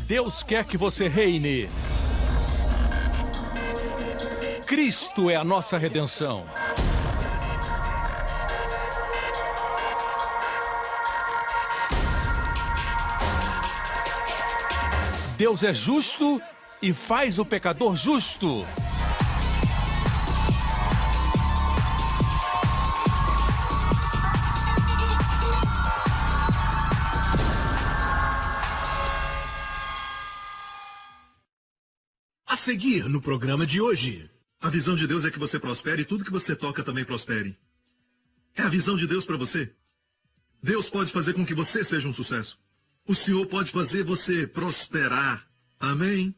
Deus quer que você reine. Cristo é a nossa redenção. Deus é justo e faz o pecador justo. A seguir no programa de hoje. A visão de Deus é que você prospere e tudo que você toca também prospere. É a visão de Deus para você. Deus pode fazer com que você seja um sucesso. O Senhor pode fazer você prosperar. Amém?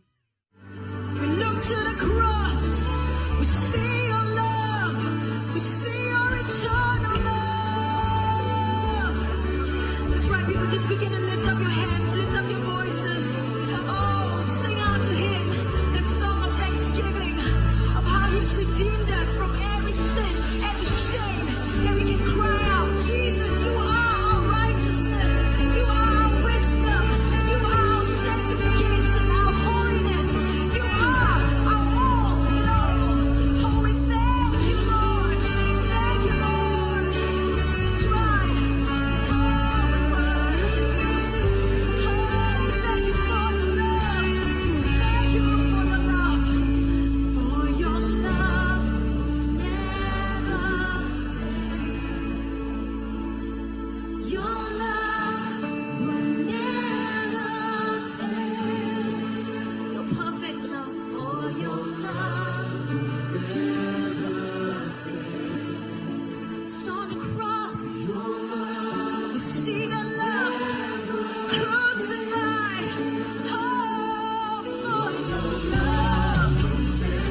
We look to the cross, we see your love, we see your eternal love. That's right, people, just begin to lift up your hands, lift up your voices. Oh, sing out to Him that song of thanksgiving, of how He's redeemed us from every sin, every shame. That we can cry out, Jesus, you are our righteousness, you are our wisdom, you are our sanctification, our holiness, you are our all in all. Oh, we thank you, Lord. Thank you, Lord. That's right. Oh, we worship you. Oh, thank you for the love. Thank you for the love. For your love never fails. Your love will never fail. Your perfect love, for your love it's on the cross. We see the love crucified. Oh, for your love,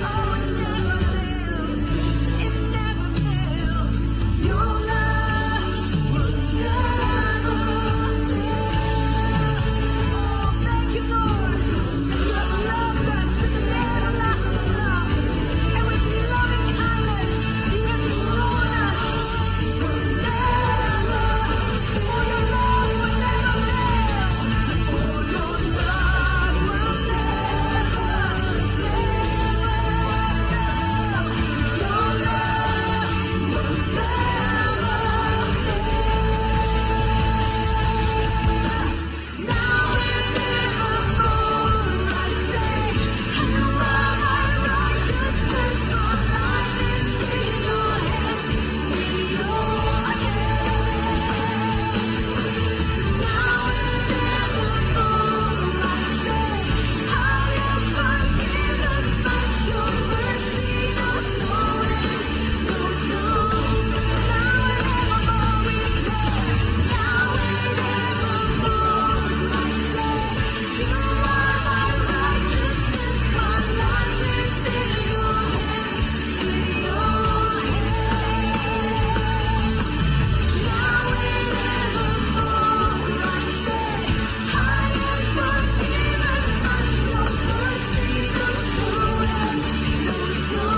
oh, it never fails. It never fails. Your love will never fail. Oh, thank you, Lord, that you have loved us with an everlasting love, and with loving kindness you have drawn us. Will never, for your love will never fail. For your love will never fail. Your love will never fail. Now and evermore I say, you are my righteousness. My life is in your hands, in your hands. Now and evermore I say, I am forgiven, but your mercy knows no end, knows no end. Now and evermore we declare, now and evermore I say, you are my righteousness. My life is in your hands, in your hands. Now and evermore I say, I am forgiven, but your mercy knows no end, knows no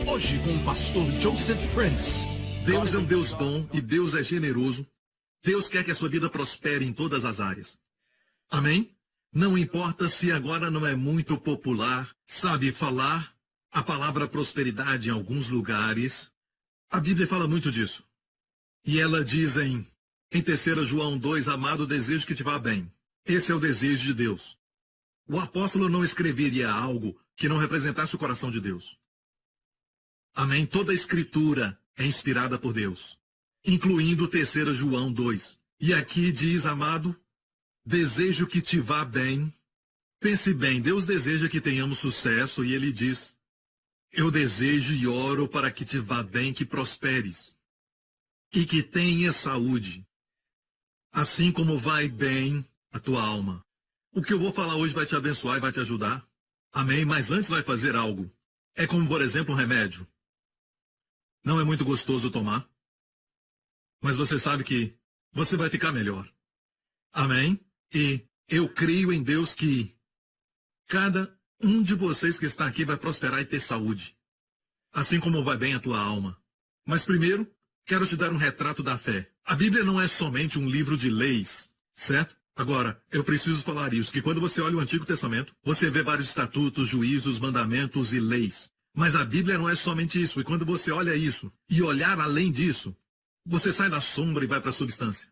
Hoje com o pastor Joseph Prince. Deus é um Deus bom e Deus é generoso. Deus quer que a sua vida prospere em todas as áreas. Amém? Não importa se agora não é muito popular, sabe, falar a palavra prosperidade em alguns lugares. A Bíblia fala muito disso. E ela diz em 3 João 2, amado, desejo que te vá bem. Esse é o desejo de Deus. O apóstolo não escreveria algo que não representasse o coração de Deus. Amém? Toda a escritura é inspirada por Deus, incluindo 3 João 2. E aqui diz, amado, desejo que te vá bem. Pense bem, Deus deseja que tenhamos sucesso e Ele diz, eu desejo e oro para que te vá bem, que prosperes e que tenhas saúde, assim como vai bem a tua alma. O que eu vou falar hoje vai te abençoar e vai te ajudar. Amém? Mas antes vai fazer algo. É como, por exemplo, um remédio. Não é muito gostoso tomar, mas você sabe que você vai ficar melhor. Amém? E eu creio em Deus que cada Um de vocês que está aqui vai prosperar e ter saúde, assim como vai bem a tua alma. Mas primeiro, quero te dar um retrato da fé. A Bíblia não é somente um livro de leis, certo? Agora, eu preciso falar isso, que quando você olha o Antigo Testamento, você vê vários estatutos, juízos, mandamentos e leis. Mas a Bíblia não é somente isso, e quando você olha isso, e olhar além disso, você sai da sombra e vai para a substância.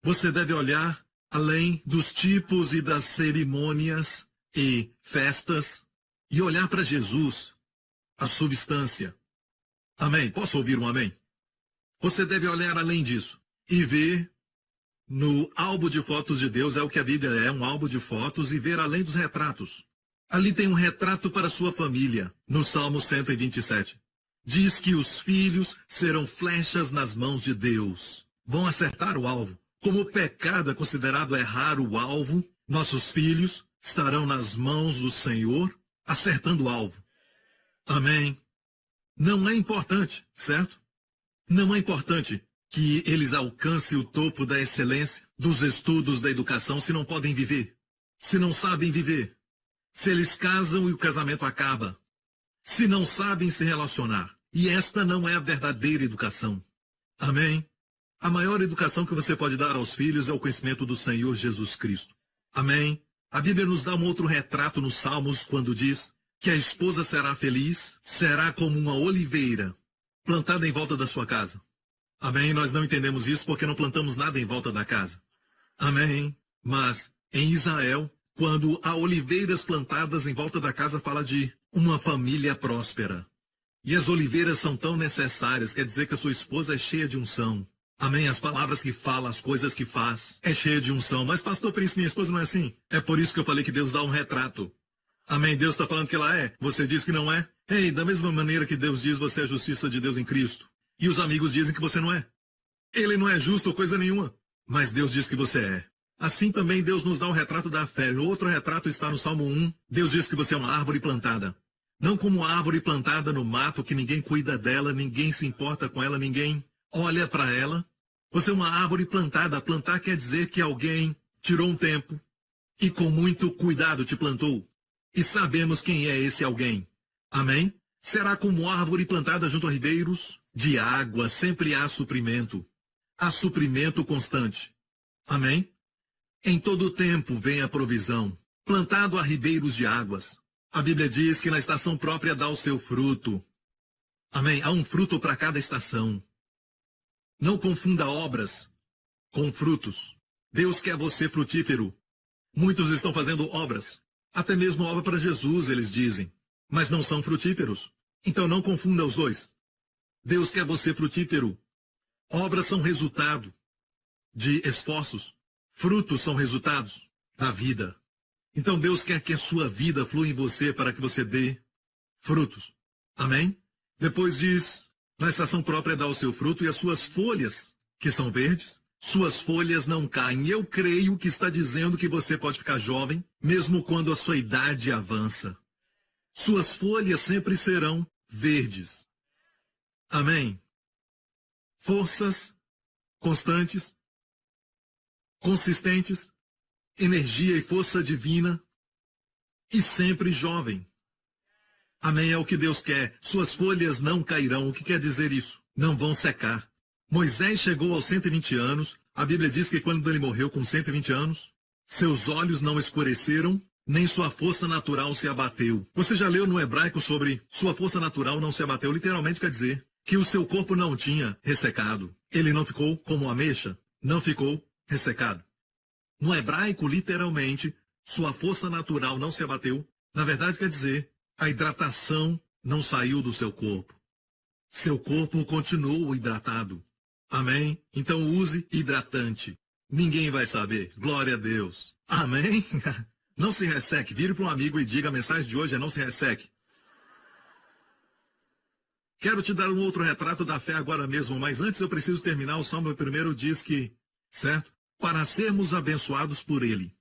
Você deve olhar além dos tipos e das cerimônias e festas, e olhar para Jesus, a substância. Amém? Posso ouvir um amém? Você deve olhar além disso e ver no álbum de fotos de Deus, é o que a Bíblia é, um álbum de fotos, e ver além dos retratos. Ali tem um retrato para sua família, no Salmo 127. Diz que os filhos serão flechas nas mãos de Deus. Vão acertar o alvo. Como o pecado é considerado errar o alvo, nossos filhos estarão nas mãos do Senhor, acertando o alvo. Amém. Não é importante, certo? Não é importante que eles alcancem o topo da excelência, dos estudos, da educação, se não podem viver, se não sabem viver, se eles casam e o casamento acaba, se não sabem se relacionar. E esta não é a verdadeira educação. Amém? A maior educação que você pode dar aos filhos é o conhecimento do Senhor Jesus Cristo. Amém? A Bíblia nos dá um outro retrato nos Salmos quando diz que a esposa será feliz, será como uma oliveira plantada em volta da sua casa. Amém? Nós não entendemos isso porque não plantamos nada em volta da casa. Amém? Mas em Israel, quando há oliveiras plantadas em volta da casa, fala de uma família próspera. E as oliveiras são tão necessárias, quer dizer que a sua esposa é cheia de unção. Amém? As palavras que fala, as coisas que faz, é cheia de unção. Mas pastor Príncipe, minha esposa não é assim. É por isso que eu falei que Deus dá um retrato. Amém? Deus está falando que ela é. Você diz que não é? Ei, da mesma maneira que Deus diz, você é a justiça de Deus em Cristo. E os amigos dizem que você não é. Ele não é justo ou coisa nenhuma. Mas Deus diz que você é. Assim também Deus nos dá o retrato da fé. O outro retrato está no Salmo 1. Deus diz que você é uma árvore plantada. Não como uma árvore plantada no mato, que ninguém cuida dela, ninguém se importa com ela, ninguém olha para ela. Você é uma árvore plantada. Plantar quer dizer que alguém tirou um tempo e com muito cuidado te plantou. E sabemos quem é esse alguém. Amém? Será como árvore plantada junto a ribeiros de água, sempre há suprimento. Há suprimento constante. Amém? Em todo o tempo vem a provisão. Plantado a ribeiros de águas. A Bíblia diz que na estação própria dá o seu fruto. Amém? Há um fruto para cada estação. Não confunda obras com frutos. Deus quer você frutífero. Muitos estão fazendo obras. Até mesmo obra para Jesus, eles dizem. Mas não são frutíferos. Então não confunda os dois. Deus quer você frutífero. Obras são resultado de esforços. Frutos são resultados da vida. Então Deus quer que a sua vida flua em você para que você dê frutos. Amém? Depois diz, na estação própria dá o seu fruto e as suas folhas, que são verdes, suas folhas não caem. Eu creio que está dizendo que você pode ficar jovem, mesmo quando a sua idade avança. Suas folhas sempre serão verdes. Amém? Forças constantes, consistentes, energia e força divina, e sempre jovem. Amém? É o que Deus quer. Suas folhas não cairão. O que quer dizer isso? Não vão secar. Moisés chegou aos 120 anos. A Bíblia diz que quando ele morreu com 120 anos, seus olhos não escureceram, nem sua força natural se abateu. Você já leu no hebraico sobre sua força natural não se abateu? Literalmente quer dizer que o seu corpo não tinha ressecado. Ele não ficou como ameixa, não ficou ressecado. No hebraico, literalmente, sua força natural não se abateu. Na verdade, quer dizer, a hidratação não saiu do seu corpo. Seu corpo continuou hidratado. Amém? Então use hidratante. Ninguém vai saber. Glória a Deus. Amém? Não se resseque. Vire para um amigo e diga, a mensagem de hoje é não se resseque. Quero te dar um outro retrato da fé agora mesmo, mas antes eu preciso terminar. O Salmo 1 diz que, certo? Para sermos abençoados por ele.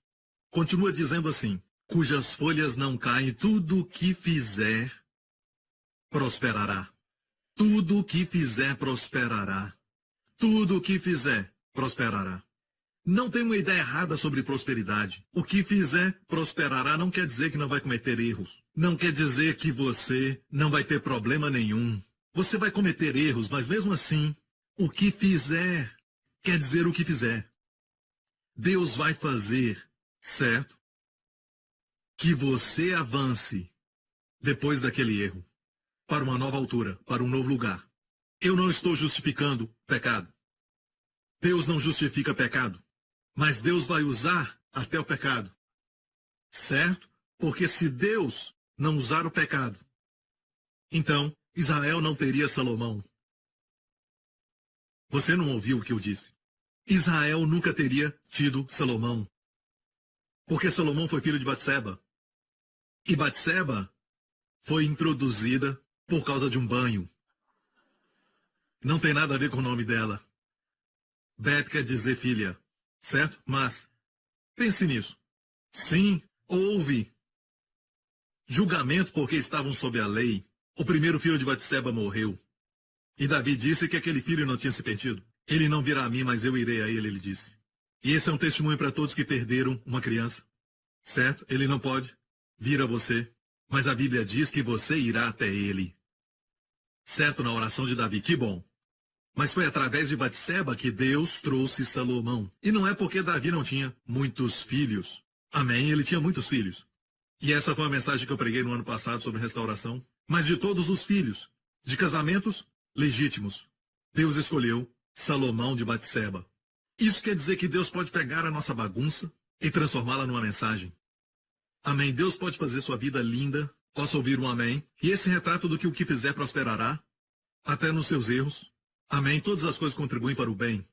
Continua dizendo assim, cujas folhas não caem, tudo o que fizer prosperará. Tudo o que fizer prosperará. Tudo o que fizer prosperará. Não tem uma ideia errada sobre prosperidade. O que fizer prosperará não quer dizer que não vai cometer erros. Não quer dizer que você não vai ter problema nenhum. Você vai cometer erros, mas mesmo assim, o que fizer quer dizer o que fizer. Deus vai fazer, certo? Que você avance depois daquele erro, para uma nova altura, para um novo lugar. Eu não estou justificando pecado. Deus não justifica pecado. Mas Deus vai usar até o pecado. Certo? Porque se Deus não usar o pecado, então Israel não teria Salomão. Você não ouviu o que eu disse? Israel nunca teria tido Salomão. Porque Salomão foi filho de Batseba. E Batseba foi introduzida por causa de um banho. Não tem nada a ver com o nome dela. Bet quer dizer filha. Certo? Mas, pense nisso. Sim, houve julgamento porque estavam sob a lei. O primeiro filho de Batseba morreu. E Davi disse que aquele filho não tinha se perdido. Ele não virá a mim, mas eu irei a ele disse. E esse é um testemunho para todos que perderam uma criança. Certo? Ele não pode vir a você. Mas a Bíblia diz que você irá até ele. Certo? Na oração de Davi. Que bom. Mas foi através de Batseba que Deus trouxe Salomão. E não é porque Davi não tinha muitos filhos. Amém? Ele tinha muitos filhos. E essa foi a mensagem que eu preguei no ano passado sobre restauração. Mas de todos os filhos, de casamentos legítimos, Deus escolheu Salomão de Batseba. Isso quer dizer que Deus pode pegar a nossa bagunça e transformá-la numa mensagem. Amém? Deus pode fazer sua vida linda. Posso ouvir um amém? E esse retrato do que o que fizer prosperará, até nos seus erros. Amém? Todas as coisas contribuem para o bem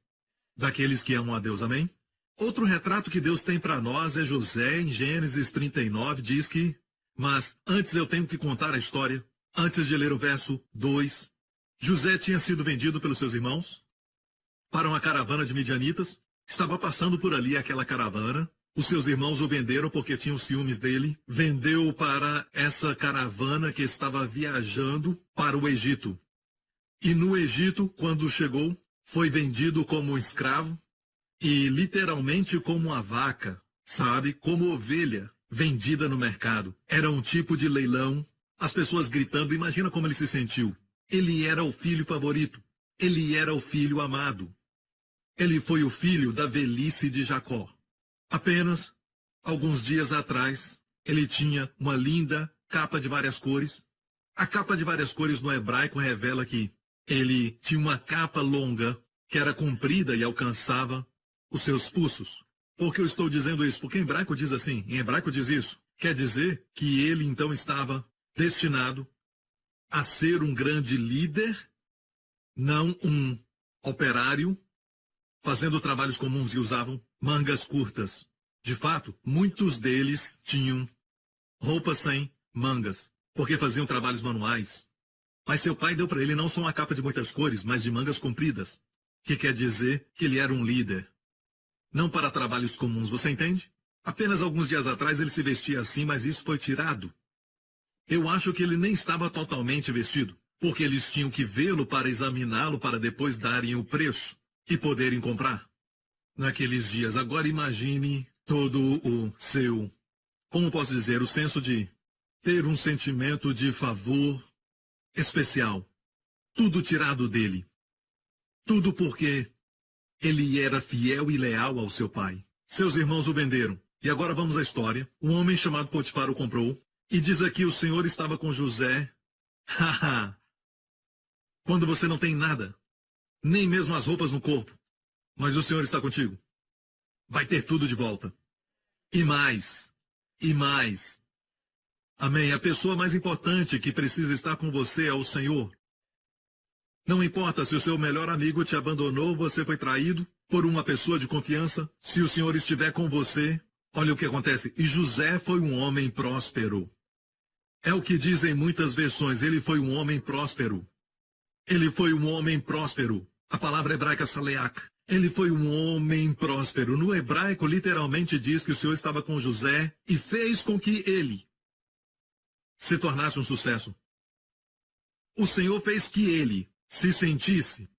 daqueles que amam a Deus. Amém? Outro retrato que Deus tem para nós é José, em Gênesis 39, diz que... Mas antes eu tenho que contar a história. Antes de ler o verso 2. José tinha sido vendido pelos seus irmãos para uma caravana de midianitas. Estava passando por ali aquela caravana. Os seus irmãos o venderam porque tinham ciúmes dele. Vendeu para essa caravana que estava viajando para o Egito. E no Egito, quando chegou, foi vendido como um escravo e literalmente como uma vaca, sabe? Como ovelha vendida no mercado. Era um tipo de leilão, as pessoas gritando, imagina como ele se sentiu. Ele era o filho favorito, ele era o filho amado. Ele foi o filho da velhice de Jacó. Apenas alguns dias atrás, ele tinha uma linda capa de várias cores. A capa de várias cores no hebraico revela que ele tinha uma capa longa, que era comprida e alcançava os seus pulsos. Por que eu estou dizendo isso? Porque em hebraico diz assim, em hebraico diz isso. Quer dizer que ele então estava destinado a ser um grande líder, não um operário, fazendo trabalhos comuns e usavam mangas curtas. De fato, muitos deles tinham roupas sem mangas, porque faziam trabalhos manuais. Mas seu pai deu para ele não só uma capa de muitas cores, mas de mangas compridas, que quer dizer que ele era um líder. Não para trabalhos comuns, você entende? Apenas alguns dias atrás ele se vestia assim, mas isso foi tirado. Eu acho que ele nem estava totalmente vestido, porque eles tinham que vê-lo para examiná-lo para depois darem o preço e poderem comprar. Naqueles dias, agora imagine todo o seu, como posso dizer, o senso de ter um sentimento de favor especial. Tudo tirado dele. Tudo porque ele era fiel e leal ao seu pai. Seus irmãos o venderam. E agora vamos à história. Um homem chamado Potifar o comprou. E diz aqui, o Senhor estava com José. Haha. Quando você não tem nada, nem mesmo as roupas no corpo, mas o Senhor está contigo, vai ter tudo de volta. E mais. E mais. Amém. A pessoa mais importante que precisa estar com você é o Senhor. Não importa se o seu melhor amigo te abandonou, você foi traído por uma pessoa de confiança. Se o Senhor estiver com você, olha o que acontece. E José foi um homem próspero. É o que dizem muitas versões. Ele foi um homem próspero. Ele foi um homem próspero. A palavra hebraica saleach. Ele foi um homem próspero. No hebraico, literalmente diz que o Senhor estava com José e fez com que ele se tornasse um sucesso. O Senhor fez que ele se sentisse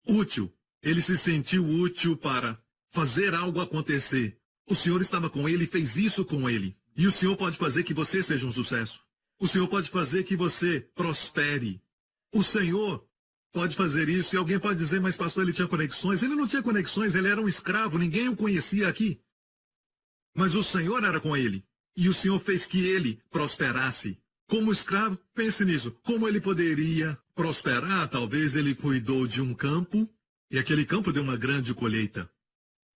útil. Ele se sentiu útil para fazer algo acontecer. O Senhor estava com ele e fez isso com ele. E o Senhor pode fazer que você seja um sucesso. O Senhor pode fazer que você prospere. O Senhor pode fazer isso. E alguém pode dizer, mas pastor, ele tinha conexões. Ele não tinha conexões, ele era um escravo, ninguém o conhecia aqui. Mas o Senhor era com ele. E o Senhor fez que ele prosperasse. Como escravo, pense nisso. Como ele poderia prosperar? Talvez ele cuidou de um campo e aquele campo deu uma grande colheita.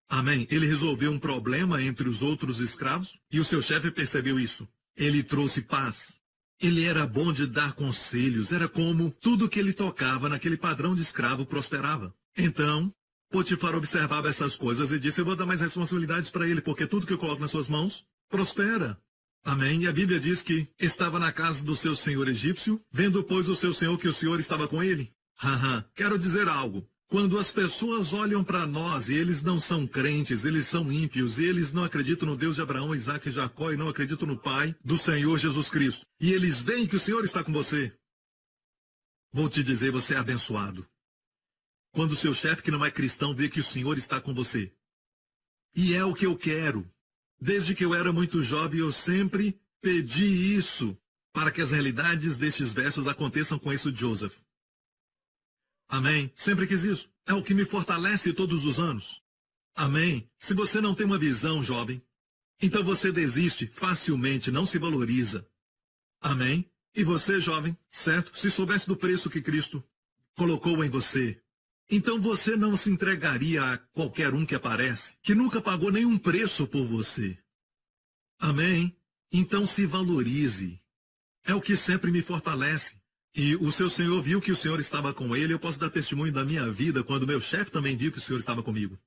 Amém? Ele resolveu um problema entre os outros escravos e o seu chefe percebeu isso. Ele trouxe paz. Ele era bom de dar conselhos. Era como tudo que ele tocava naquele padrão de escravo prosperava. Então, Potifar observava essas coisas e disse, eu vou dar mais responsabilidades para ele, porque tudo que eu coloco nas suas mãos prospera. Amém? E a Bíblia diz que estava na casa do seu senhor egípcio, vendo, pois, o seu senhor que o Senhor estava com ele. Quero dizer algo. Quando as pessoas olham para nós e eles não são crentes, eles são ímpios, e eles não acreditam no Deus de Abraão, Isaque e Jacó, e não acreditam no Pai do Senhor Jesus Cristo, e eles veem que o Senhor está com você, vou te dizer, você é abençoado. Quando o seu chefe, que não é cristão, vê que o Senhor está com você. E é o que eu quero. Desde que eu era muito jovem, eu sempre pedi isso, para que as realidades destes versos aconteçam com esse Joseph. Amém? Sempre quis isso. É o que me fortalece todos os anos. Amém? Se você não tem uma visão, jovem, então você desiste facilmente, não se valoriza. Amém? E você, jovem, certo? Se soubesse do preço que Cristo colocou em você, então você não se entregaria a qualquer um que aparece, que nunca pagou nenhum preço por você. Amém? Então se valorize. É o que sempre me fortalece. E o seu senhor viu que o Senhor estava com ele. Eu posso dar testemunho da minha vida quando meu chefe também viu que o Senhor estava comigo.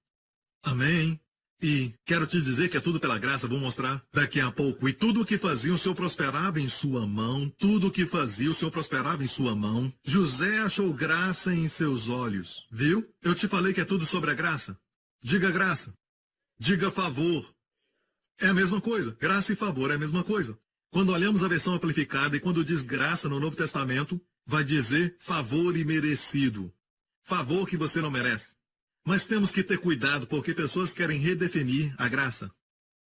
Amém? E quero te dizer que é tudo pela graça, vou mostrar daqui a pouco. E tudo o que fazia, o Senhor prosperava em sua mão. Tudo o que fazia, o Senhor prosperava em sua mão. José achou graça em seus olhos. Viu? Eu te falei que é tudo sobre a graça. Diga graça. Diga favor. É a mesma coisa. Graça e favor é a mesma coisa. Quando olhamos a versão amplificada e quando diz graça no Novo Testamento, vai dizer favor imerecido. Favor que você não merece. Mas temos que ter cuidado porque pessoas querem redefinir a graça.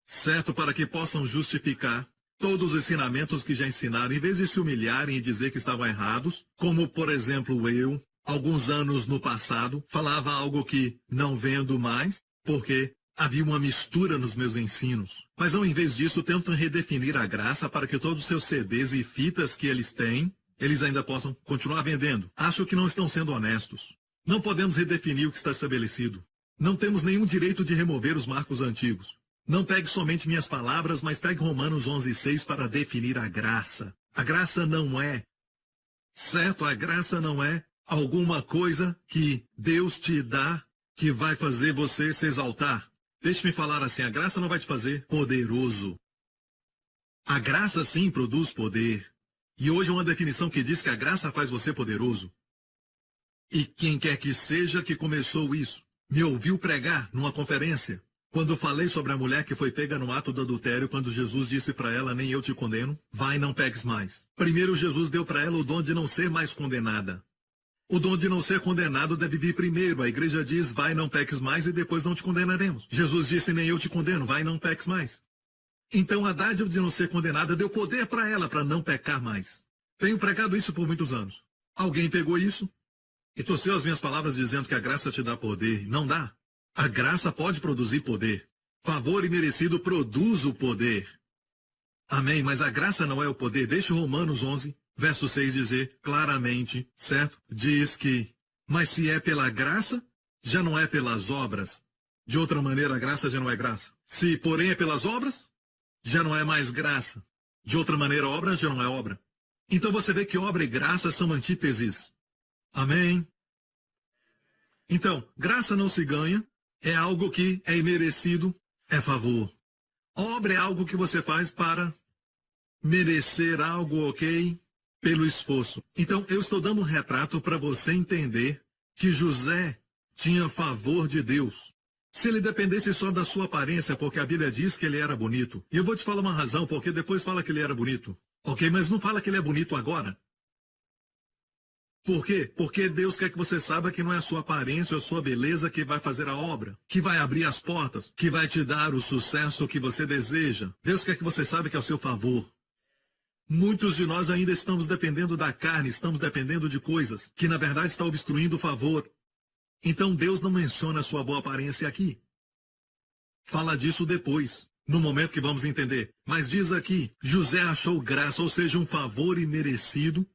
Certo? Para que possam justificar todos os ensinamentos que já ensinaram, em vez de se humilharem e dizer que estavam errados, como, por exemplo, eu, alguns anos no passado, falava algo que não vendo mais, porque havia uma mistura nos meus ensinos. Mas ao invés disso, tentam redefinir a graça para que todos os seus CDs e fitas que eles têm, eles ainda possam continuar vendendo. Acho que não estão sendo honestos. Não podemos redefinir o que está estabelecido. Não temos nenhum direito de remover os marcos antigos. Não pegue somente minhas palavras, mas pegue Romanos 11:6 para definir a graça. A graça não é, certo? A graça não é alguma coisa que Deus te dá que vai fazer você se exaltar. Deixe-me falar assim, a graça não vai te fazer poderoso. A graça sim produz poder. E hoje é uma definição que diz que a graça faz você poderoso. E quem quer que seja que começou isso, me ouviu pregar numa conferência, quando falei sobre a mulher que foi pega no ato do adultério, quando Jesus disse para ela, nem eu te condeno, vai, não peques mais. Primeiro Jesus deu para ela o dom de não ser mais condenada. O dom de não ser condenado deve vir primeiro. A igreja diz, vai, não peques mais, e depois não te condenaremos. Jesus disse, nem eu te condeno, vai, não peques mais. Então a dádiva de não ser condenada deu poder para ela, para não pecar mais. Tenho pregado isso por muitos anos. Alguém pegou isso e torceu as minhas palavras dizendo que a graça te dá poder. Não dá. A graça pode produzir poder. Favor imerecido produz o poder. Amém, mas a graça não é o poder. Deixe Romanos 11. Verso 6 dizer claramente, certo? Diz que, mas se é pela graça, já não é pelas obras. De outra maneira, a graça já não é graça. Se, porém, é pelas obras, já não é mais graça. De outra maneira, a obra já não é obra. Então você vê que obra e graça são antíteses. Amém? Então, graça não se ganha, é algo que é imerecido, é favor. Obra é algo que você faz para merecer algo, ok? Pelo esforço. Então, eu estou dando um retrato para você entender que José tinha favor de Deus. Se ele dependesse só da sua aparência, porque a Bíblia diz que ele era bonito. E eu vou te falar uma razão, porque depois fala que ele era bonito. Ok, mas não fala que ele é bonito agora. Por quê? Porque Deus quer que você saiba que não é a sua aparência ou a sua beleza que vai fazer a obra, que vai abrir as portas, que vai te dar o sucesso que você deseja. Deus quer que você saiba que é ao seu favor. Muitos de nós ainda estamos dependendo da carne, estamos dependendo de coisas que na verdade está obstruindo o favor. Então Deus não menciona a sua boa aparência aqui. Fala disso depois, no momento que vamos entender. Mas diz aqui, José achou graça, ou seja, um favor imerecido,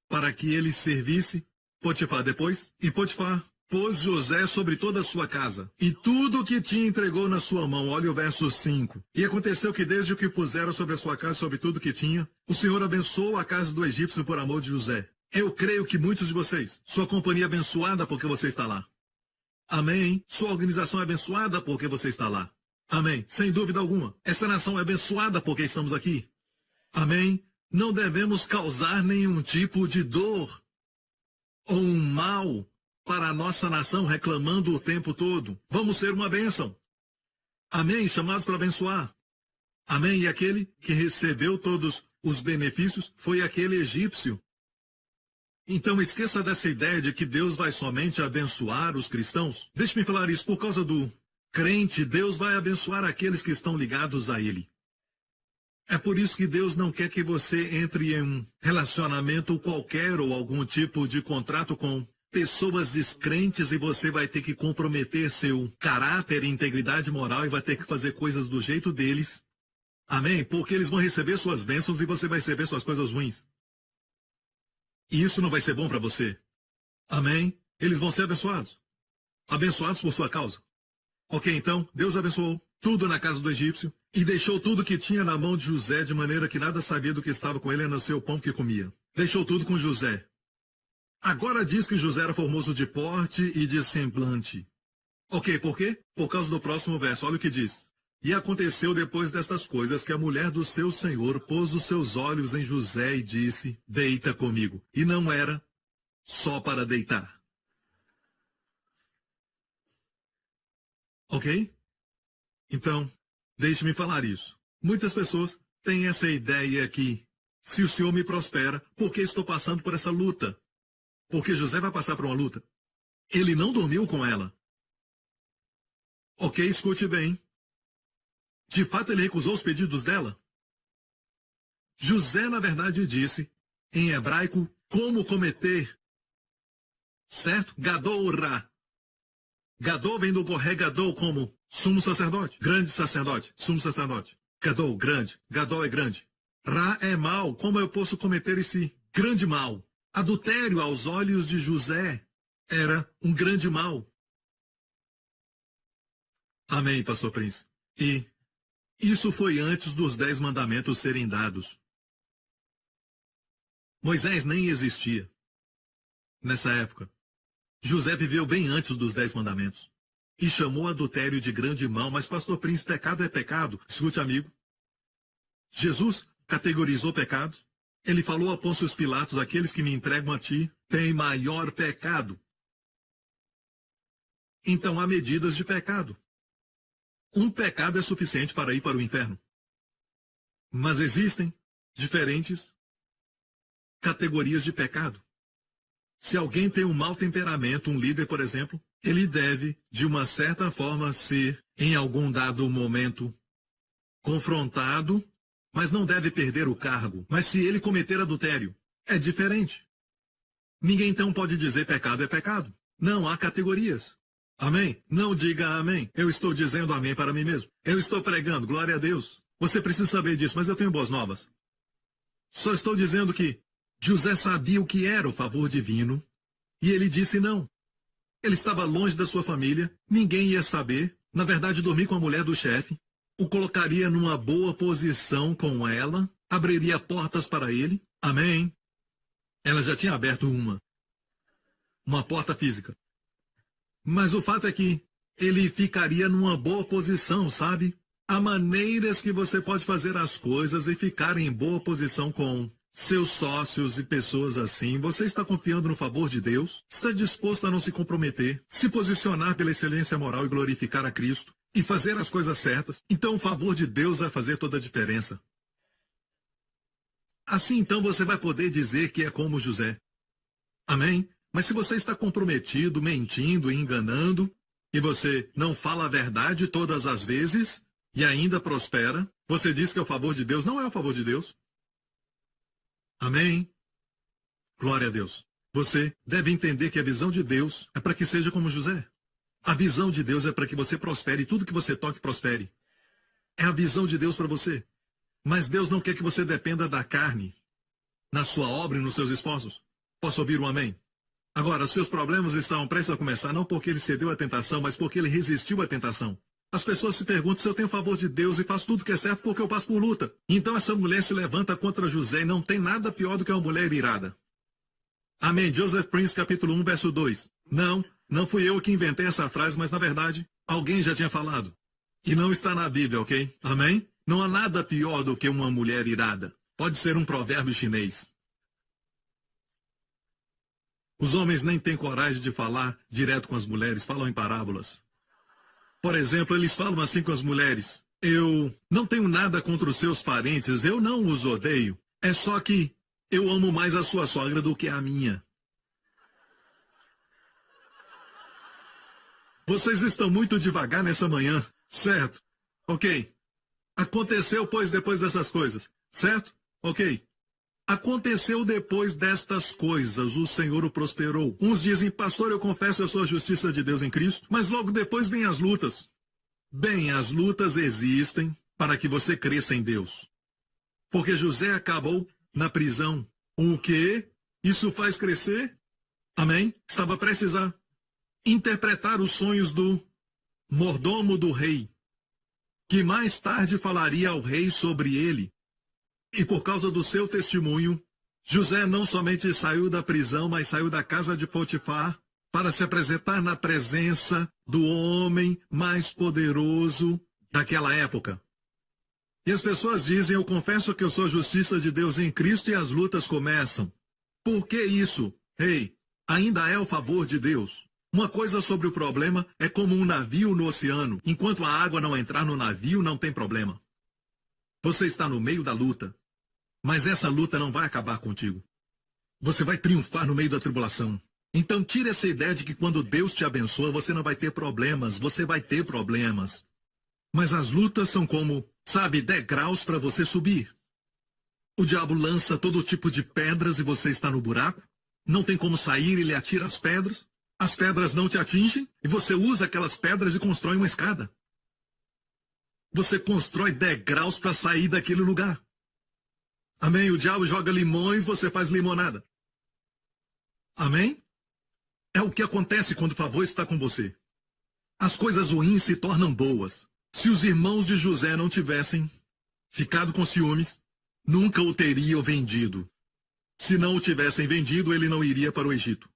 para que ele servisse Potifar depois. E Potifar pôs José sobre toda a sua casa, e tudo o que tinha entregou na sua mão. Olha o verso 5. E aconteceu que desde o que puseram sobre a sua casa, sobre tudo o que tinha, o Senhor abençoou a casa do egípcio por amor de José. Eu creio que muitos de vocês, sua companhia é abençoada porque você está lá. Amém. Sua organização é abençoada porque você está lá. Amém. Sem dúvida alguma. Essa nação é abençoada porque estamos aqui. Amém. Não devemos causar nenhum tipo de dor ou um mal para a nossa nação reclamando o tempo todo. Vamos ser uma bênção. Amém. Chamados para abençoar. Amém. E aquele que recebeu todos os benefícios foi aquele egípcio. Então esqueça dessa ideia de que Deus vai somente abençoar os cristãos. Deixe-me falar isso por causa do crente. Deus vai abençoar aqueles que estão ligados a Ele. É por isso que Deus não quer que você entre em um relacionamento qualquer ou algum tipo de contrato com pessoas descrentes e você vai ter que comprometer seu caráter e integridade moral e vai ter que fazer coisas do jeito deles. Amém? Porque eles vão receber suas bênçãos e você vai receber suas coisas ruins. E isso não vai ser bom para você. Amém? Eles vão ser abençoados. Abençoados por sua causa. Ok, então, Deus abençoou tudo na casa do egípcio e deixou tudo que tinha na mão de José, de maneira que nada sabia do que estava com ele, a não ser o pão que comia. Deixou tudo com José. Agora diz que José era formoso de porte e de semblante. Ok, por quê? Por causa do próximo verso, olha o que diz. E aconteceu depois destas coisas que a mulher do seu senhor pôs os seus olhos em José e disse, deita comigo. E não era só para deitar. Ok? Então, deixe-me falar isso. Muitas pessoas têm essa ideia que, se o Senhor me prospera, por que estou passando por essa luta? Porque José vai passar por uma luta. Ele não dormiu com ela. Ok, escute bem. De fato, ele recusou os pedidos dela. José, na verdade, disse, em hebraico, como cometer. Certo? Gadol Ra. Gadol vem do Corré Gadol como sumo sacerdote, grande sacerdote, sumo sacerdote. Gadol, grande. Gadol é grande. Ra é mal. Como eu posso cometer esse grande mal? Adultério aos olhos de José era um grande mal. Amém, pastor Prince. E isso foi antes dos 10 mandamentos serem dados. Moisés nem existia nessa época. José viveu bem antes dos 10 mandamentos. E chamou adultério de grande mal, mas pastor Prince, pecado é pecado. Escute, amigo. Jesus categorizou pecado. Ele falou a Pôncio Pilatos, aqueles que me entregam a ti têm maior pecado. Então há medidas de pecado. Um pecado é suficiente para ir para o inferno. Mas existem diferentes categorias de pecado. Se alguém tem um mau temperamento, um líder, por exemplo, ele deve, de uma certa forma, ser, em algum dado momento, confrontado, mas não deve perder o cargo. Mas se ele cometer adultério, é diferente. Ninguém então pode dizer pecado é pecado. Não há categorias. Amém? Não diga amém. Eu estou dizendo amém para mim mesmo. Eu estou pregando, glória a Deus. Você precisa saber disso, mas eu tenho boas novas. Só estou dizendo que José sabia o que era o favor divino, e ele disse não. Ele estava longe da sua família, ninguém ia saber. Na verdade, dormir com a mulher do chefe, o colocaria numa boa posição com ela, abriria portas para ele. Amém? Ela já tinha aberto uma porta física. Mas o fato é que ele ficaria numa boa posição, sabe? Há maneiras que você pode fazer as coisas e ficar em boa posição com seus sócios e pessoas assim. Você está confiando no favor de Deus? Está disposto a não se comprometer, se posicionar pela excelência moral e glorificar a Cristo e fazer as coisas certas? Então o favor de Deus vai fazer toda a diferença. Assim então você vai poder dizer que é como José. Amém? Mas se você está comprometido, mentindo e enganando, e você não fala a verdade todas as vezes, e ainda prospera, você diz que é o favor de Deus, não é o favor de Deus. Amém? Glória a Deus. Você deve entender que a visão de Deus é para que seja como José. A visão de Deus é para que você prospere, e tudo que você toque prospere. É a visão de Deus para você. Mas Deus não quer que você dependa da carne, na sua obra e nos seus esforços. Posso ouvir um amém? Agora, os seus problemas estavam prestes a começar, não porque ele cedeu à tentação, mas porque ele resistiu à tentação. As pessoas se perguntam se eu tenho favor de Deus e faço tudo que é certo porque eu passo por luta. Então essa mulher se levanta contra José e não tem nada pior do que uma mulher irada. Amém. Joseph Prince, capítulo 1, verso 2. Não fui eu que inventei essa frase, mas na verdade, alguém já tinha falado. E não está na Bíblia, ok? Amém? Não há nada pior do que uma mulher irada. Pode ser um provérbio chinês. Os homens nem têm coragem de falar direto com as mulheres, falam em parábolas. Por exemplo, eles falam assim com as mulheres: eu não tenho nada contra os seus parentes, eu não os odeio. É só que eu amo mais a sua sogra do que a minha. Vocês estão muito devagar nessa manhã, certo? Ok. Aconteceu, pois, depois dessas coisas, certo? Ok. Aconteceu depois destas coisas, o Senhor o prosperou. Uns dizem: pastor, eu confesso a sua justiça de Deus em Cristo, mas logo depois vêm as lutas. Bem, as lutas existem para que você cresça em Deus. Porque José acabou na prisão. O quê? Isso faz crescer? Amém? Estava prestes a interpretar os sonhos do mordomo do rei, que mais tarde falaria ao rei sobre ele. E por causa do seu testemunho, José não somente saiu da prisão, mas saiu da casa de Potifar para se apresentar na presença do homem mais poderoso daquela época. E as pessoas dizem: eu confesso que eu sou a justiça de Deus em Cristo, e as lutas começam. Por que isso? Ei, ainda é o favor de Deus. Uma coisa sobre o problema é como um navio no oceano. Enquanto a água não entrar no navio, não tem problema. Você está no meio da luta, mas essa luta não vai acabar contigo. Você vai triunfar no meio da tribulação. Então tire essa ideia de que quando Deus te abençoa, você não vai ter problemas. Você vai ter problemas. Mas as lutas são como, sabe, degraus para você subir. O diabo lança todo tipo de pedras e você está no buraco. Não tem como sair, ele atira as pedras. As pedras não te atingem e você usa aquelas pedras e constrói uma escada. Você constrói degraus para sair daquele lugar. Amém? O diabo joga limões, você faz limonada. Amém? É o que acontece quando o favor está com você. As coisas ruins se tornam boas. Se os irmãos de José não tivessem ficado com ciúmes, nunca o teriam vendido. Se não o tivessem vendido, ele não iria para o Egito.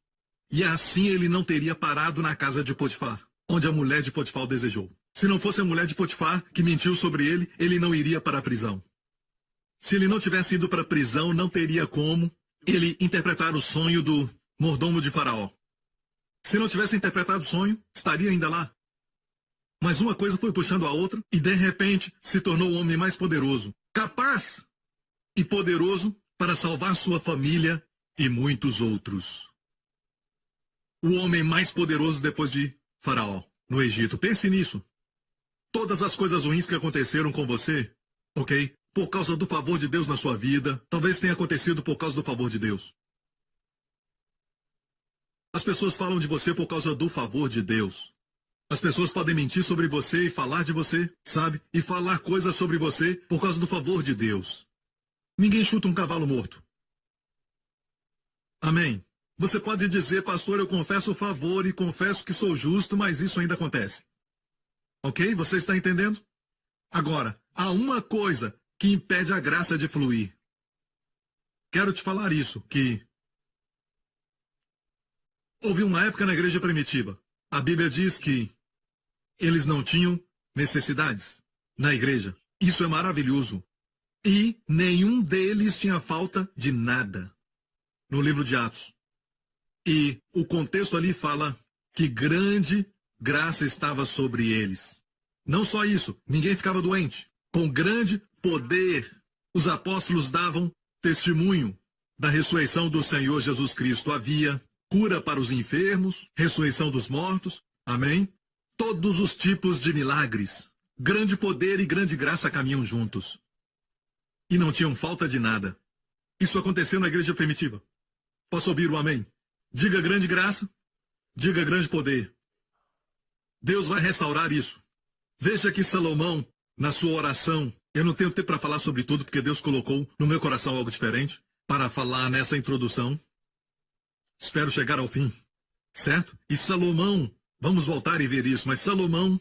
E assim ele não teria parado na casa de Potifar, onde a mulher de Potifar o desejou. Se não fosse a mulher de Potifar que mentiu sobre ele, ele não iria para a prisão. Se ele não tivesse ido para a prisão, não teria como ele interpretar o sonho do mordomo de Faraó. Se não tivesse interpretado o sonho, estaria ainda lá. Mas uma coisa foi puxando a outra, e de repente se tornou o homem mais poderoso, capaz e poderoso para salvar sua família e muitos outros. O homem mais poderoso depois de Faraó, no Egito. Pense nisso. Todas as coisas ruins que aconteceram com você, ok? Por causa do favor de Deus na sua vida, talvez tenha acontecido por causa do favor de Deus. As pessoas falam de você por causa do favor de Deus. As pessoas podem mentir sobre você e falar de você, sabe? E falar coisas sobre você por causa do favor de Deus. Ninguém chuta um cavalo morto. Amém? Você pode dizer: pastor, eu confesso o favor e confesso que sou justo, mas isso ainda acontece. Ok? Você está entendendo? Agora, há uma coisa que impede a graça de fluir. Quero te falar isso, que houve uma época na igreja primitiva. A Bíblia diz que eles não tinham necessidades na igreja. Isso é maravilhoso. E nenhum deles tinha falta de nada. No livro de Atos. E o contexto ali fala que grande graça estava sobre eles. Não só isso, ninguém ficava doente. Com grande poder, os apóstolos davam testemunho. da ressurreição do Senhor Jesus Cristo havia cura para os enfermos, ressurreição dos mortos, amém? Todos os tipos de milagres, grande poder e grande graça caminham juntos. E não tinham falta de nada. Isso aconteceu na igreja primitiva. Posso ouvir o amém? Diga grande graça, diga grande poder. Deus vai restaurar isso. Veja que Salomão, na sua oração, eu não tenho tempo para falar sobre tudo, porque Deus colocou no meu coração algo diferente para falar nessa introdução. Espero chegar ao fim, certo? E Salomão, vamos voltar e ver isso, mas Salomão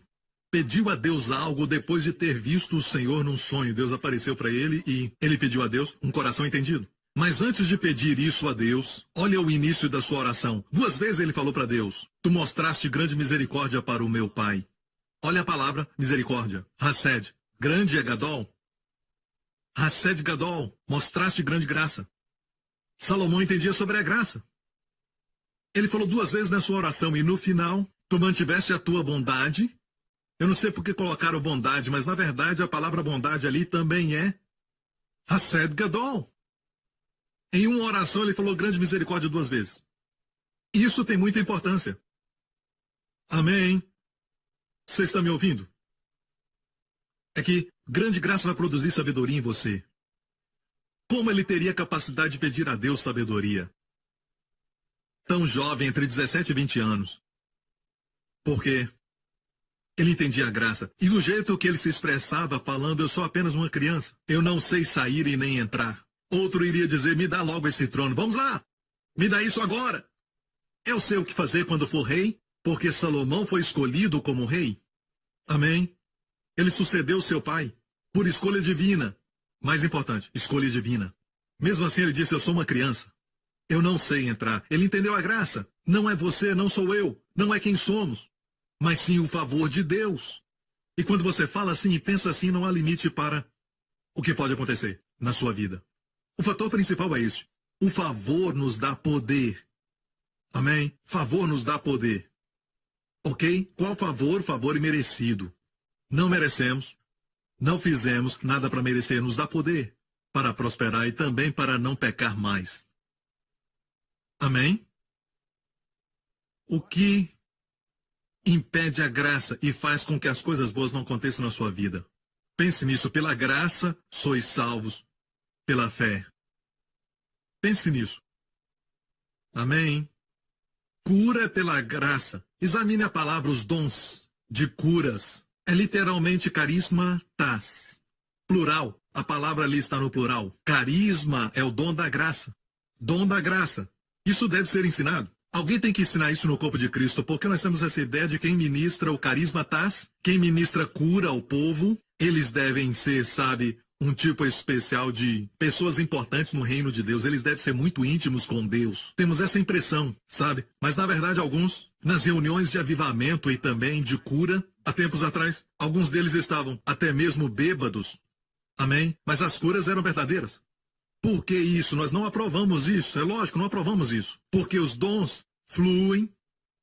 pediu a Deus algo depois de ter visto o Senhor num sonho. Deus apareceu para ele e ele pediu a Deus um coração entendido. Mas antes de pedir isso a Deus, olha o início da sua oração. 2 vezes ele falou para Deus: tu mostraste grande misericórdia para o meu pai. Olha a palavra misericórdia. Hased. Grande é Gadol. Hased Gadol. Mostraste grande graça. Salomão entendia sobre a graça. Ele falou 2 vezes na sua oração e no final, tu mantiveste a tua bondade. Eu não sei por que colocaram bondade, mas na verdade a palavra bondade ali também é Hased Gadol. Em uma oração ele falou grande misericórdia 2 vezes. Isso tem muita importância. Amém? Você está me ouvindo? É que grande graça vai produzir sabedoria em você. Como ele teria capacidade de pedir a Deus sabedoria? Tão jovem, entre 17 e 20 anos. Porque ele entendia a graça. E do jeito que ele se expressava falando, eu sou apenas uma criança. Eu não sei sair e nem entrar. Outro iria dizer, me dá logo esse trono. Vamos lá, me dá isso agora. Eu sei o que fazer quando for rei, porque Salomão foi escolhido como rei. Amém? Ele sucedeu seu pai por escolha divina. Mais importante, escolha divina. Mesmo assim ele disse, eu sou uma criança. Eu não sei entrar. Ele entendeu a graça. Não é você, não sou eu. Não é quem somos. Mas sim o favor de Deus. E quando você fala assim e pensa assim, não há limite para o que pode acontecer na sua vida. O fator principal é este. O favor nos dá poder. Amém? Favor nos dá poder. Ok? Qual favor? Favor imerecido. Não merecemos. Não fizemos nada para merecer. Nos dá poder para prosperar e também para não pecar mais. Amém? O que impede a graça e faz com que as coisas boas não aconteçam na sua vida? Pense nisso. Pela graça sois salvos pela fé. Pense nisso. Amém? Cura pela graça. Examine a palavra, os dons de curas. É literalmente carismatas. Plural. A palavra ali está no plural. Carisma é o dom da graça. Dom da graça. Isso deve ser ensinado. Alguém tem que ensinar isso no corpo de Cristo, porque nós temos essa ideia de quem ministra o carismatas, quem ministra cura ao povo, eles devem ser, sabe, um tipo especial de pessoas importantes no reino de Deus. Eles devem ser muito íntimos com Deus. Temos essa impressão, sabe? Mas na verdade alguns, nas reuniões de avivamento e também de cura, há tempos atrás, alguns deles estavam até mesmo bêbados. Amém? Mas as curas eram verdadeiras. Por que isso? Nós não aprovamos isso. É lógico, não aprovamos isso. Porque os dons fluem,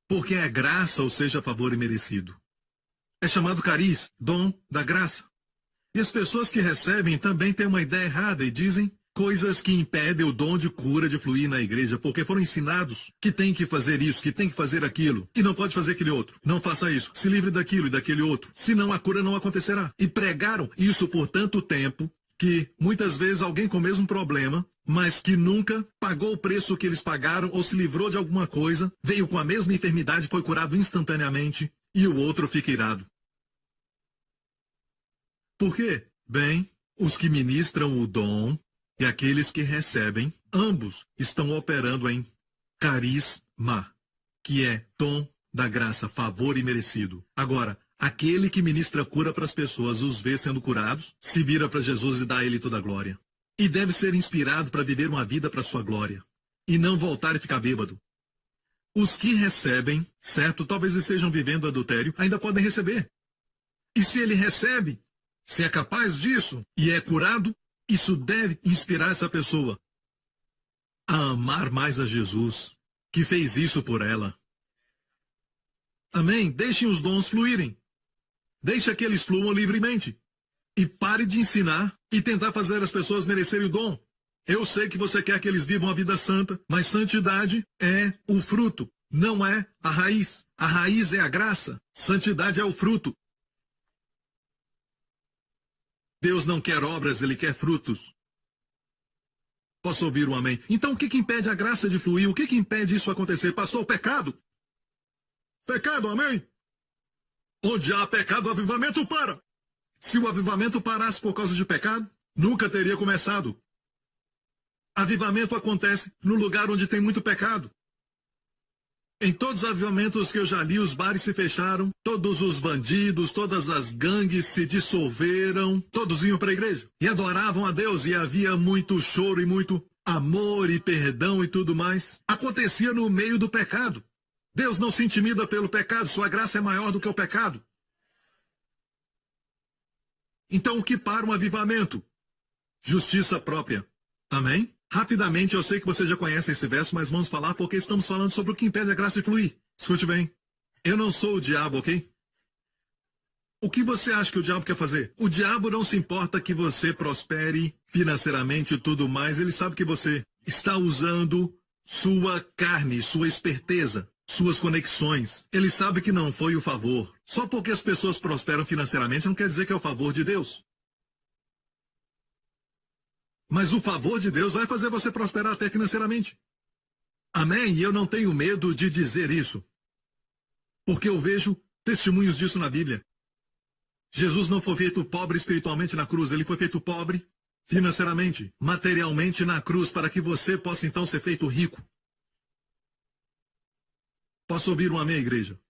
porque é graça, ou seja, favor imerecido. É chamado cariz, dom da graça. E as pessoas que recebem também têm uma ideia errada e dizem coisas que impedem o dom de cura de fluir na igreja, porque foram ensinados que tem que fazer isso, que tem que fazer aquilo, e não pode fazer aquele outro. Não faça isso, se livre daquilo e daquele outro, senão a cura não acontecerá. E pregaram isso por tanto tempo, que muitas vezes alguém com o mesmo problema, mas que nunca pagou o preço que eles pagaram ou se livrou de alguma coisa, veio com a mesma enfermidade, foi curado instantaneamente, e o outro fica irado. Por quê? Bem, os que ministram o dom e aqueles que recebem, ambos estão operando em carisma, que é dom da graça, favor imerecido. Agora, aquele que ministra cura para as pessoas, os vê sendo curados, se vira para Jesus e dá a ele toda a glória. E deve ser inspirado para viver uma vida para sua glória, e não voltar e ficar bêbado. Os que recebem, certo, talvez estejam vivendo adultério, ainda podem receber. E se ele recebe, se é capaz disso e é curado, isso deve inspirar essa pessoa a amar mais a Jesus, que fez isso por ela. Amém? Deixem os dons fluírem. Deixe que eles fluam livremente. E pare de ensinar e tentar fazer as pessoas merecerem o dom. Eu sei que você quer que eles vivam a vida santa, mas santidade é o fruto, não é a raiz. A raiz é a graça, santidade é o fruto. Deus não quer obras, Ele quer frutos. Posso ouvir um amém? Então o que impede a graça de fluir? O que impede isso acontecer? Pastor, o pecado? Pecado, amém? Onde há pecado, o avivamento para. Se o avivamento parasse por causa de pecado, nunca teria começado. Avivamento acontece no lugar onde tem muito pecado. Em todos os avivamentos que eu já li, os bares se fecharam, todos os bandidos, todas as gangues se dissolveram, todos iam para a igreja e adoravam a Deus, e havia muito choro e muito amor e perdão e tudo mais. Acontecia no meio do pecado. Deus não se intimida pelo pecado, sua graça é maior do que o pecado. Então o que para um avivamento? Justiça própria. Amém? Rapidamente, eu sei que você já conhece esse verso, mas vamos falar porque estamos falando sobre o que impede a graça de fluir. Escute bem. Eu não sou o diabo, ok? O que você acha que o diabo quer fazer? O diabo não se importa que você prospere financeiramente e tudo mais. Ele sabe que você está usando sua carne, sua esperteza, suas conexões. Ele sabe que não foi o favor. Só porque as pessoas prosperam financeiramente não quer dizer que é o favor de Deus. Mas o favor de Deus vai fazer você prosperar até financeiramente. Amém? E eu não tenho medo de dizer isso. Porque eu vejo testemunhos disso na Bíblia. Jesus não foi feito pobre espiritualmente na cruz, ele foi feito pobre financeiramente, materialmente na cruz, para que você possa então ser feito rico. Posso ouvir um amém, igreja?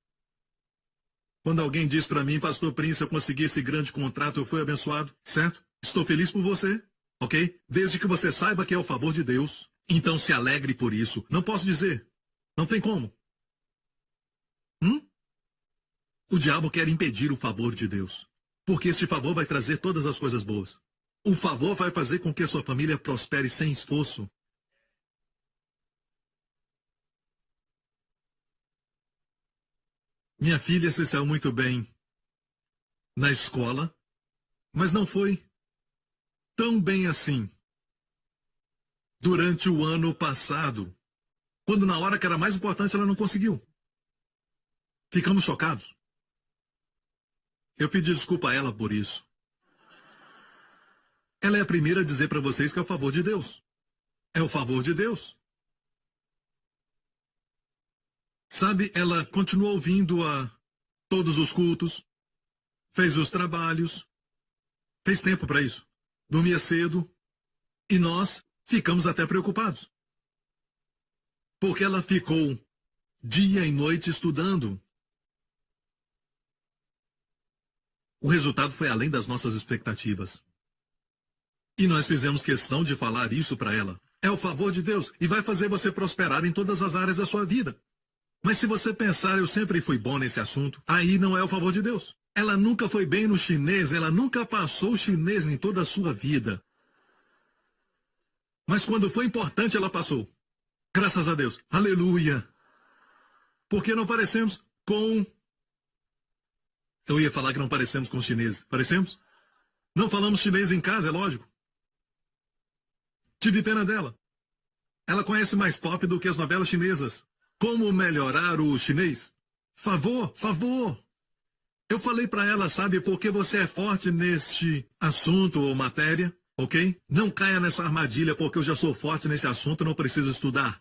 Quando alguém diz para mim, Pastor Prince, eu consegui esse grande contrato, eu fui abençoado, certo? Estou feliz por você. Ok? Desde que você saiba que é o favor de Deus, então se alegre por isso. Não posso dizer. Não tem como. O diabo quer impedir o favor de Deus. Porque este favor vai trazer todas as coisas boas. O favor vai fazer com que a sua família prospere sem esforço. Minha filha se saiu muito bem na escola, mas não foi tão bem assim durante o ano passado, quando na hora que era mais importante ela não conseguiu. Ficamos chocados. Eu pedi desculpa a ela por isso. Ela é a primeira a dizer para vocês que é o favor de Deus. É o favor de Deus. Sabe, ela continuou vindo a todos os cultos, fez os trabalhos, fez tempo para isso. Dormia cedo, e nós ficamos até preocupados. Porque ela ficou dia e noite estudando. O resultado foi além das nossas expectativas. E nós fizemos questão de falar isso para ela. É o favor de Deus e vai fazer você prosperar em todas as áreas da sua vida. Mas se você pensar, eu sempre fui bom nesse assunto, aí não é o favor de Deus. Ela nunca foi bem no chinês, ela nunca passou chinês em toda a sua vida. Mas quando foi importante, ela passou. Graças a Deus. Aleluia. Porque não parecemos com... Eu ia falar que não parecemos com os chineses. Parecemos? Não falamos chinês em casa, é lógico. Tive pena dela. Ela conhece mais pop do que as novelas chinesas. Como melhorar o chinês? Favor, favor. Eu falei para ela, sabe, porque você é forte neste assunto ou matéria, ok? Não caia nessa armadilha porque eu já sou forte nesse assunto, não preciso estudar.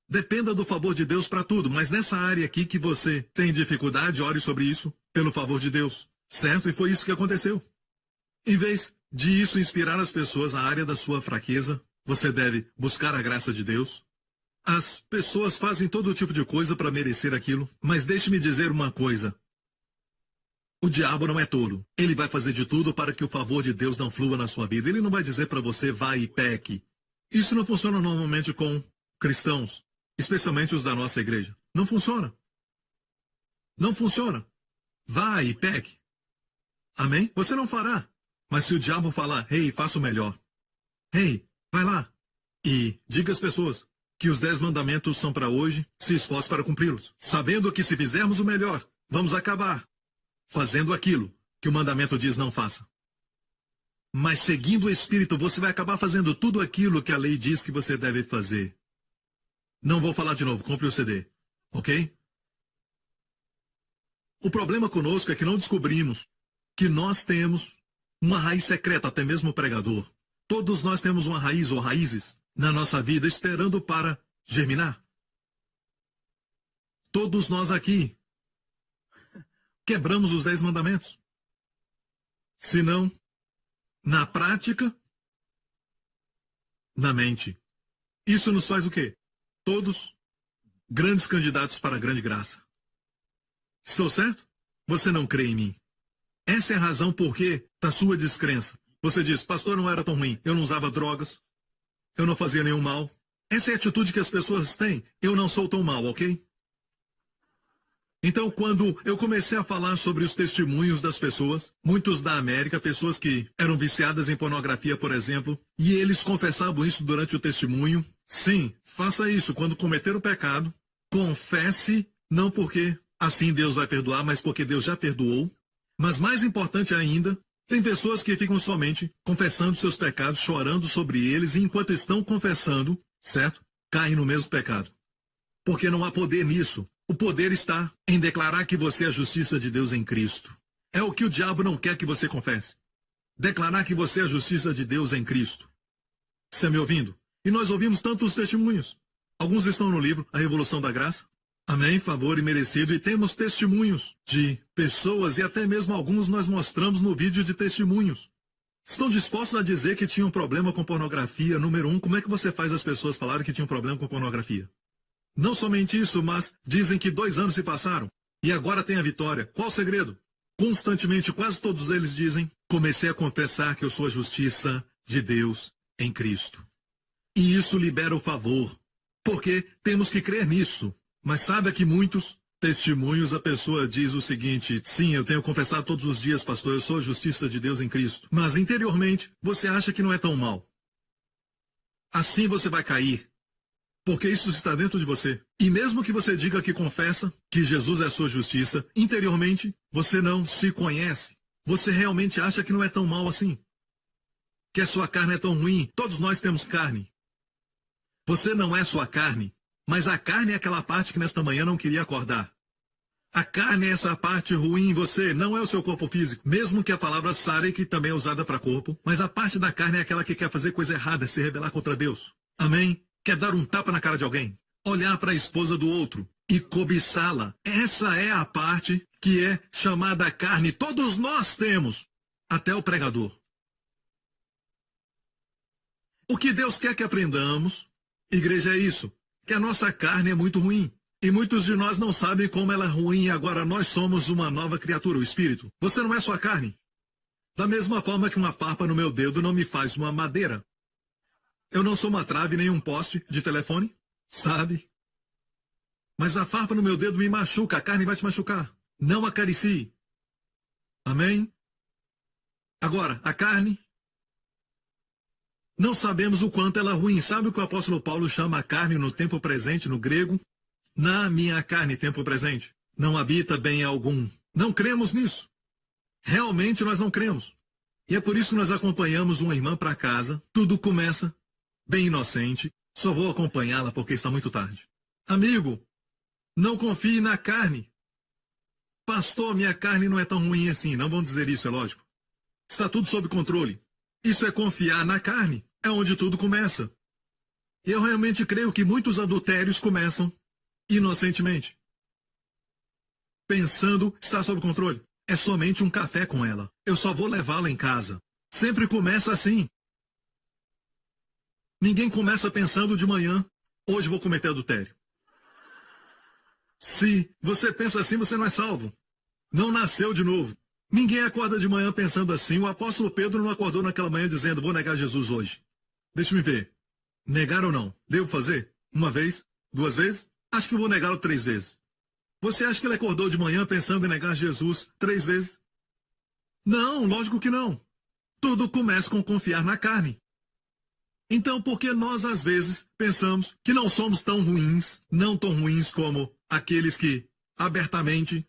Dependa do favor de Deus para tudo, mas nessa área aqui que você tem dificuldade, ore sobre isso, pelo favor de Deus, certo? E foi isso que aconteceu. Em vez de isso inspirar as pessoas na área da sua fraqueza, você deve buscar a graça de Deus. As pessoas fazem todo tipo de coisa para merecer aquilo, mas deixe-me dizer uma coisa. O diabo não é tolo. Ele vai fazer de tudo para que o favor de Deus não flua na sua vida. Ele não vai dizer para você, vai e peque. Isso não funciona normalmente com cristãos, especialmente os da nossa igreja. Não funciona. Não funciona. Vai e peque. Amém? Você não fará. Mas se o diabo falar, hey, faça o melhor. Hey, vai lá. E diga às pessoas que os 10 mandamentos são para hoje, se esforce para cumpri-los. Sabendo que se fizermos o melhor, vamos acabar fazendo aquilo que o mandamento diz não faça. Mas seguindo o Espírito, você vai acabar fazendo tudo aquilo que a lei diz que você deve fazer. Não vou falar de novo, compre o CD, ok? O problema conosco é que não descobrimos que nós temos uma raiz secreta, até mesmo o pregador. Todos nós temos uma raiz ou raízes na nossa vida esperando para germinar. Todos nós aqui quebramos os 10 mandamentos. Se não, na prática, na mente. Isso nos faz o quê? Todos grandes candidatos para a grande graça. Estou certo? Você não crê em mim. Essa é a razão por que da sua descrença. Você diz, pastor, não era tão ruim. Eu não usava drogas. Eu não fazia nenhum mal. Essa é a atitude que as pessoas têm. Eu não sou tão mal, ok? Então, quando eu comecei a falar sobre os testemunhos das pessoas, muitos da América, pessoas que eram viciadas em pornografia, por exemplo, e eles confessavam isso durante o testemunho. Sim, faça isso. Quando cometer o pecado, confesse, não porque assim Deus vai perdoar, mas porque Deus já perdoou. Mas mais importante ainda, tem pessoas que ficam somente confessando seus pecados, chorando sobre eles, e enquanto estão confessando, certo? Caem no mesmo pecado. Porque não há poder nisso. O poder está em declarar que você é a justiça de Deus em Cristo. É o que o diabo não quer que você confesse. Declarar que você é a justiça de Deus em Cristo. Está me ouvindo? E nós ouvimos tantos testemunhos. Alguns estão no livro A Revolução da Graça. Amém, favor e merecido. E temos testemunhos de pessoas e até mesmo alguns nós mostramos no vídeo de testemunhos. Estão dispostos a dizer que tinham problema com pornografia? Número 1, como é que você faz as pessoas falarem que tinham problema com pornografia? Não somente isso, mas dizem que 2 anos se passaram e agora tem a vitória. Qual o segredo? Constantemente, quase todos eles dizem, comecei a confessar que eu sou a justiça de Deus em Cristo. E isso libera o favor, porque temos que crer nisso. Mas sabe que muitos testemunhos a pessoa diz o seguinte, sim, eu tenho confessado todos os dias, pastor, eu sou a justiça de Deus em Cristo. Mas interiormente, você acha que não é tão mal. Assim você vai cair. Porque isso está dentro de você. E mesmo que você diga que confessa que Jesus é a sua justiça, interiormente você não se conhece. Você realmente acha que não é tão mal assim. Que a sua carne é tão ruim. Todos nós temos carne. Você não é sua carne, mas a carne é aquela parte que nesta manhã não queria acordar. A carne é essa parte ruim em você, não é o seu corpo físico. Mesmo que a palavra sare, que também é usada para corpo, mas a parte da carne é aquela que quer fazer coisa errada, se rebelar contra Deus. Amém? Quer dar um tapa na cara de alguém? Olhar para a esposa do outro e cobiçá-la. Essa é a parte que é chamada carne. Todos nós temos, até o pregador. O que Deus quer que aprendamos, igreja, é isso. Que a nossa carne é muito ruim. E muitos de nós não sabem como ela é ruim e agora nós somos uma nova criatura, o Espírito. Você não é sua carne. Da mesma forma que uma farpa no meu dedo não me faz uma madeira. Eu não sou uma trave nem um poste de telefone, sabe? Mas a farpa no meu dedo me machuca, a carne vai te machucar. Não acaricie. Amém? Agora, a carne, não sabemos o quanto ela é ruim. Sabe o que o apóstolo Paulo chama a carne no tempo presente, no grego? Na minha carne, tempo presente, não habita bem algum. Não cremos nisso. Realmente nós não cremos. E é por isso que nós acompanhamos uma irmã para casa. Tudo começa bem inocente, só vou acompanhá-la porque está muito tarde. Amigo, não confie na carne. Pastor, minha carne não é tão ruim assim. Não vão dizer isso, é lógico. Está tudo sob controle. Isso é confiar na carne. É onde tudo começa. Eu realmente creio que muitos adultérios começam inocentemente. Pensando, está sob controle. É somente um café com ela. Eu só vou levá-la em casa. Sempre começa assim. Ninguém começa pensando de manhã, hoje vou cometer adultério. Se você pensa assim, você não é salvo. Não nasceu de novo. Ninguém acorda de manhã pensando assim. O apóstolo Pedro não acordou naquela manhã dizendo, vou negar Jesus hoje. Deixa-me ver. Negar ou não? Devo fazer? 1 vez? 2 vezes? Acho que vou negá-lo 3 vezes. Você acha que ele acordou de manhã pensando em negar Jesus 3 vezes? Não, lógico que não. Tudo começa com confiar na carne. Então, por que nós, às vezes, pensamos que não somos tão ruins, não tão ruins como aqueles que, abertamente,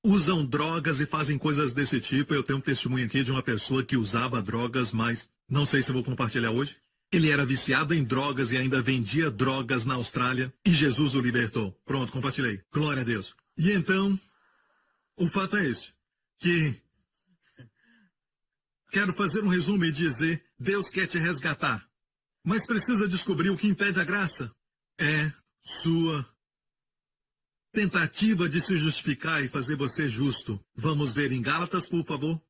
usam drogas e fazem coisas desse tipo. Eu tenho um testemunho aqui de uma pessoa que usava drogas, mas não sei se vou compartilhar hoje. Ele era viciado em drogas e ainda vendia drogas na Austrália e Jesus o libertou. Pronto, compartilhei. Glória a Deus. E então, o fato é esse, que quero fazer um resumo e dizer, Deus quer te resgatar, mas precisa descobrir o que impede a graça. É sua tentativa de se justificar e fazer você justo. Vamos ver em Gálatas, por favor.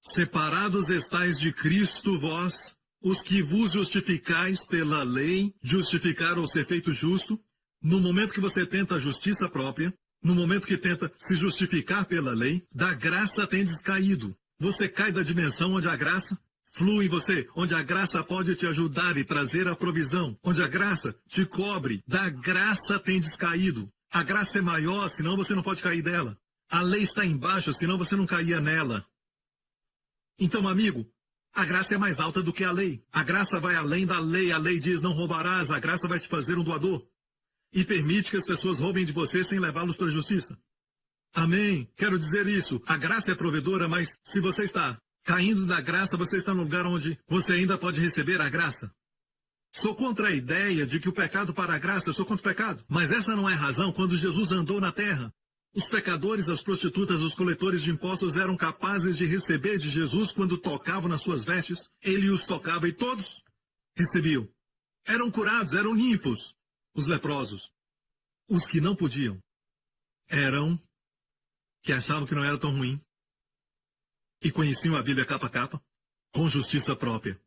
Separados estais de Cristo vós, os que vos justificais pela lei, justificar ou ser feito justo. No momento que você tenta a justiça própria, no momento que tenta se justificar pela lei, da graça tendes caído. Você cai da dimensão onde a graça flui em você, onde a graça pode te ajudar e trazer a provisão, onde a graça te cobre. Da graça tendes caído. A graça é maior, senão você não pode cair dela. A lei está embaixo, senão você não caía nela. Então, amigo, a graça é mais alta do que a lei. A graça vai além da lei. A lei diz não roubarás. A graça vai te fazer um doador. E permite que as pessoas roubem de você sem levá-los para a justiça. Amém. Quero dizer isso. A graça é provedora, mas se você está caindo da graça, você está no lugar onde você ainda pode receber a graça. Sou contra a ideia de que o pecado para a graça, eu sou contra o pecado. Mas essa não é a razão. Quando Jesus andou na terra, os pecadores, as prostitutas, os coletores de impostos eram capazes de receber de Jesus quando tocavam nas suas vestes. Ele os tocava e todos recebiam. Eram curados, eram limpos. Os leprosos. Os que não podiam eram que achavam que não era tão ruim e conheciam a Bíblia capa a capa, com justiça própria.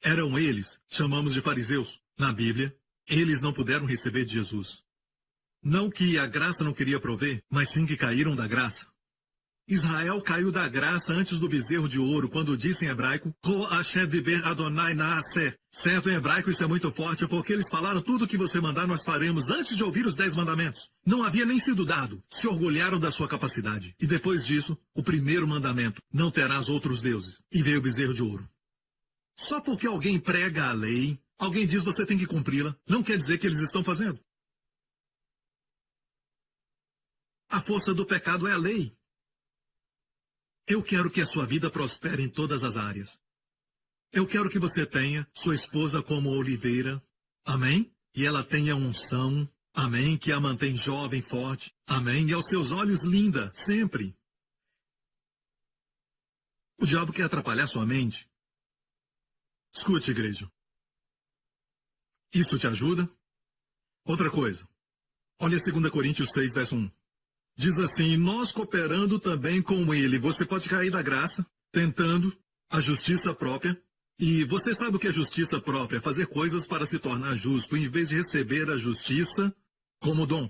Eram eles, chamamos de fariseus. Na Bíblia, eles não puderam receber de Jesus. Não que a graça não queria prover, mas sim que caíram da graça. Israel caiu da graça antes do bezerro de ouro, quando disse em hebraico, Ko Hashem diber Adonai naaseh. Certo, em hebraico isso é muito forte, porque eles falaram tudo o que você mandar nós faremos antes de ouvir os 10 mandamentos. Não havia nem sido dado. Se orgulharam da sua capacidade. E depois disso, o primeiro mandamento, não terás outros deuses. E veio o bezerro de ouro. Só porque alguém prega a lei, alguém diz você tem que cumpri-la, não quer dizer que eles estão fazendo. A força do pecado é a lei. Eu quero que a sua vida prospere em todas as áreas. Eu quero que você tenha sua esposa como oliveira, amém? E ela tenha unção, amém? Que a mantém jovem, forte, amém? E aos seus olhos linda, sempre. O diabo quer atrapalhar sua mente. Escute, igreja. Isso te ajuda? Outra coisa. Olha 2 Coríntios 6, verso 1. Diz assim, nós cooperando também com ele. Você pode cair da graça, tentando a justiça própria. E você sabe o que é justiça própria? Fazer coisas para se tornar justo, em vez de receber a justiça como dom.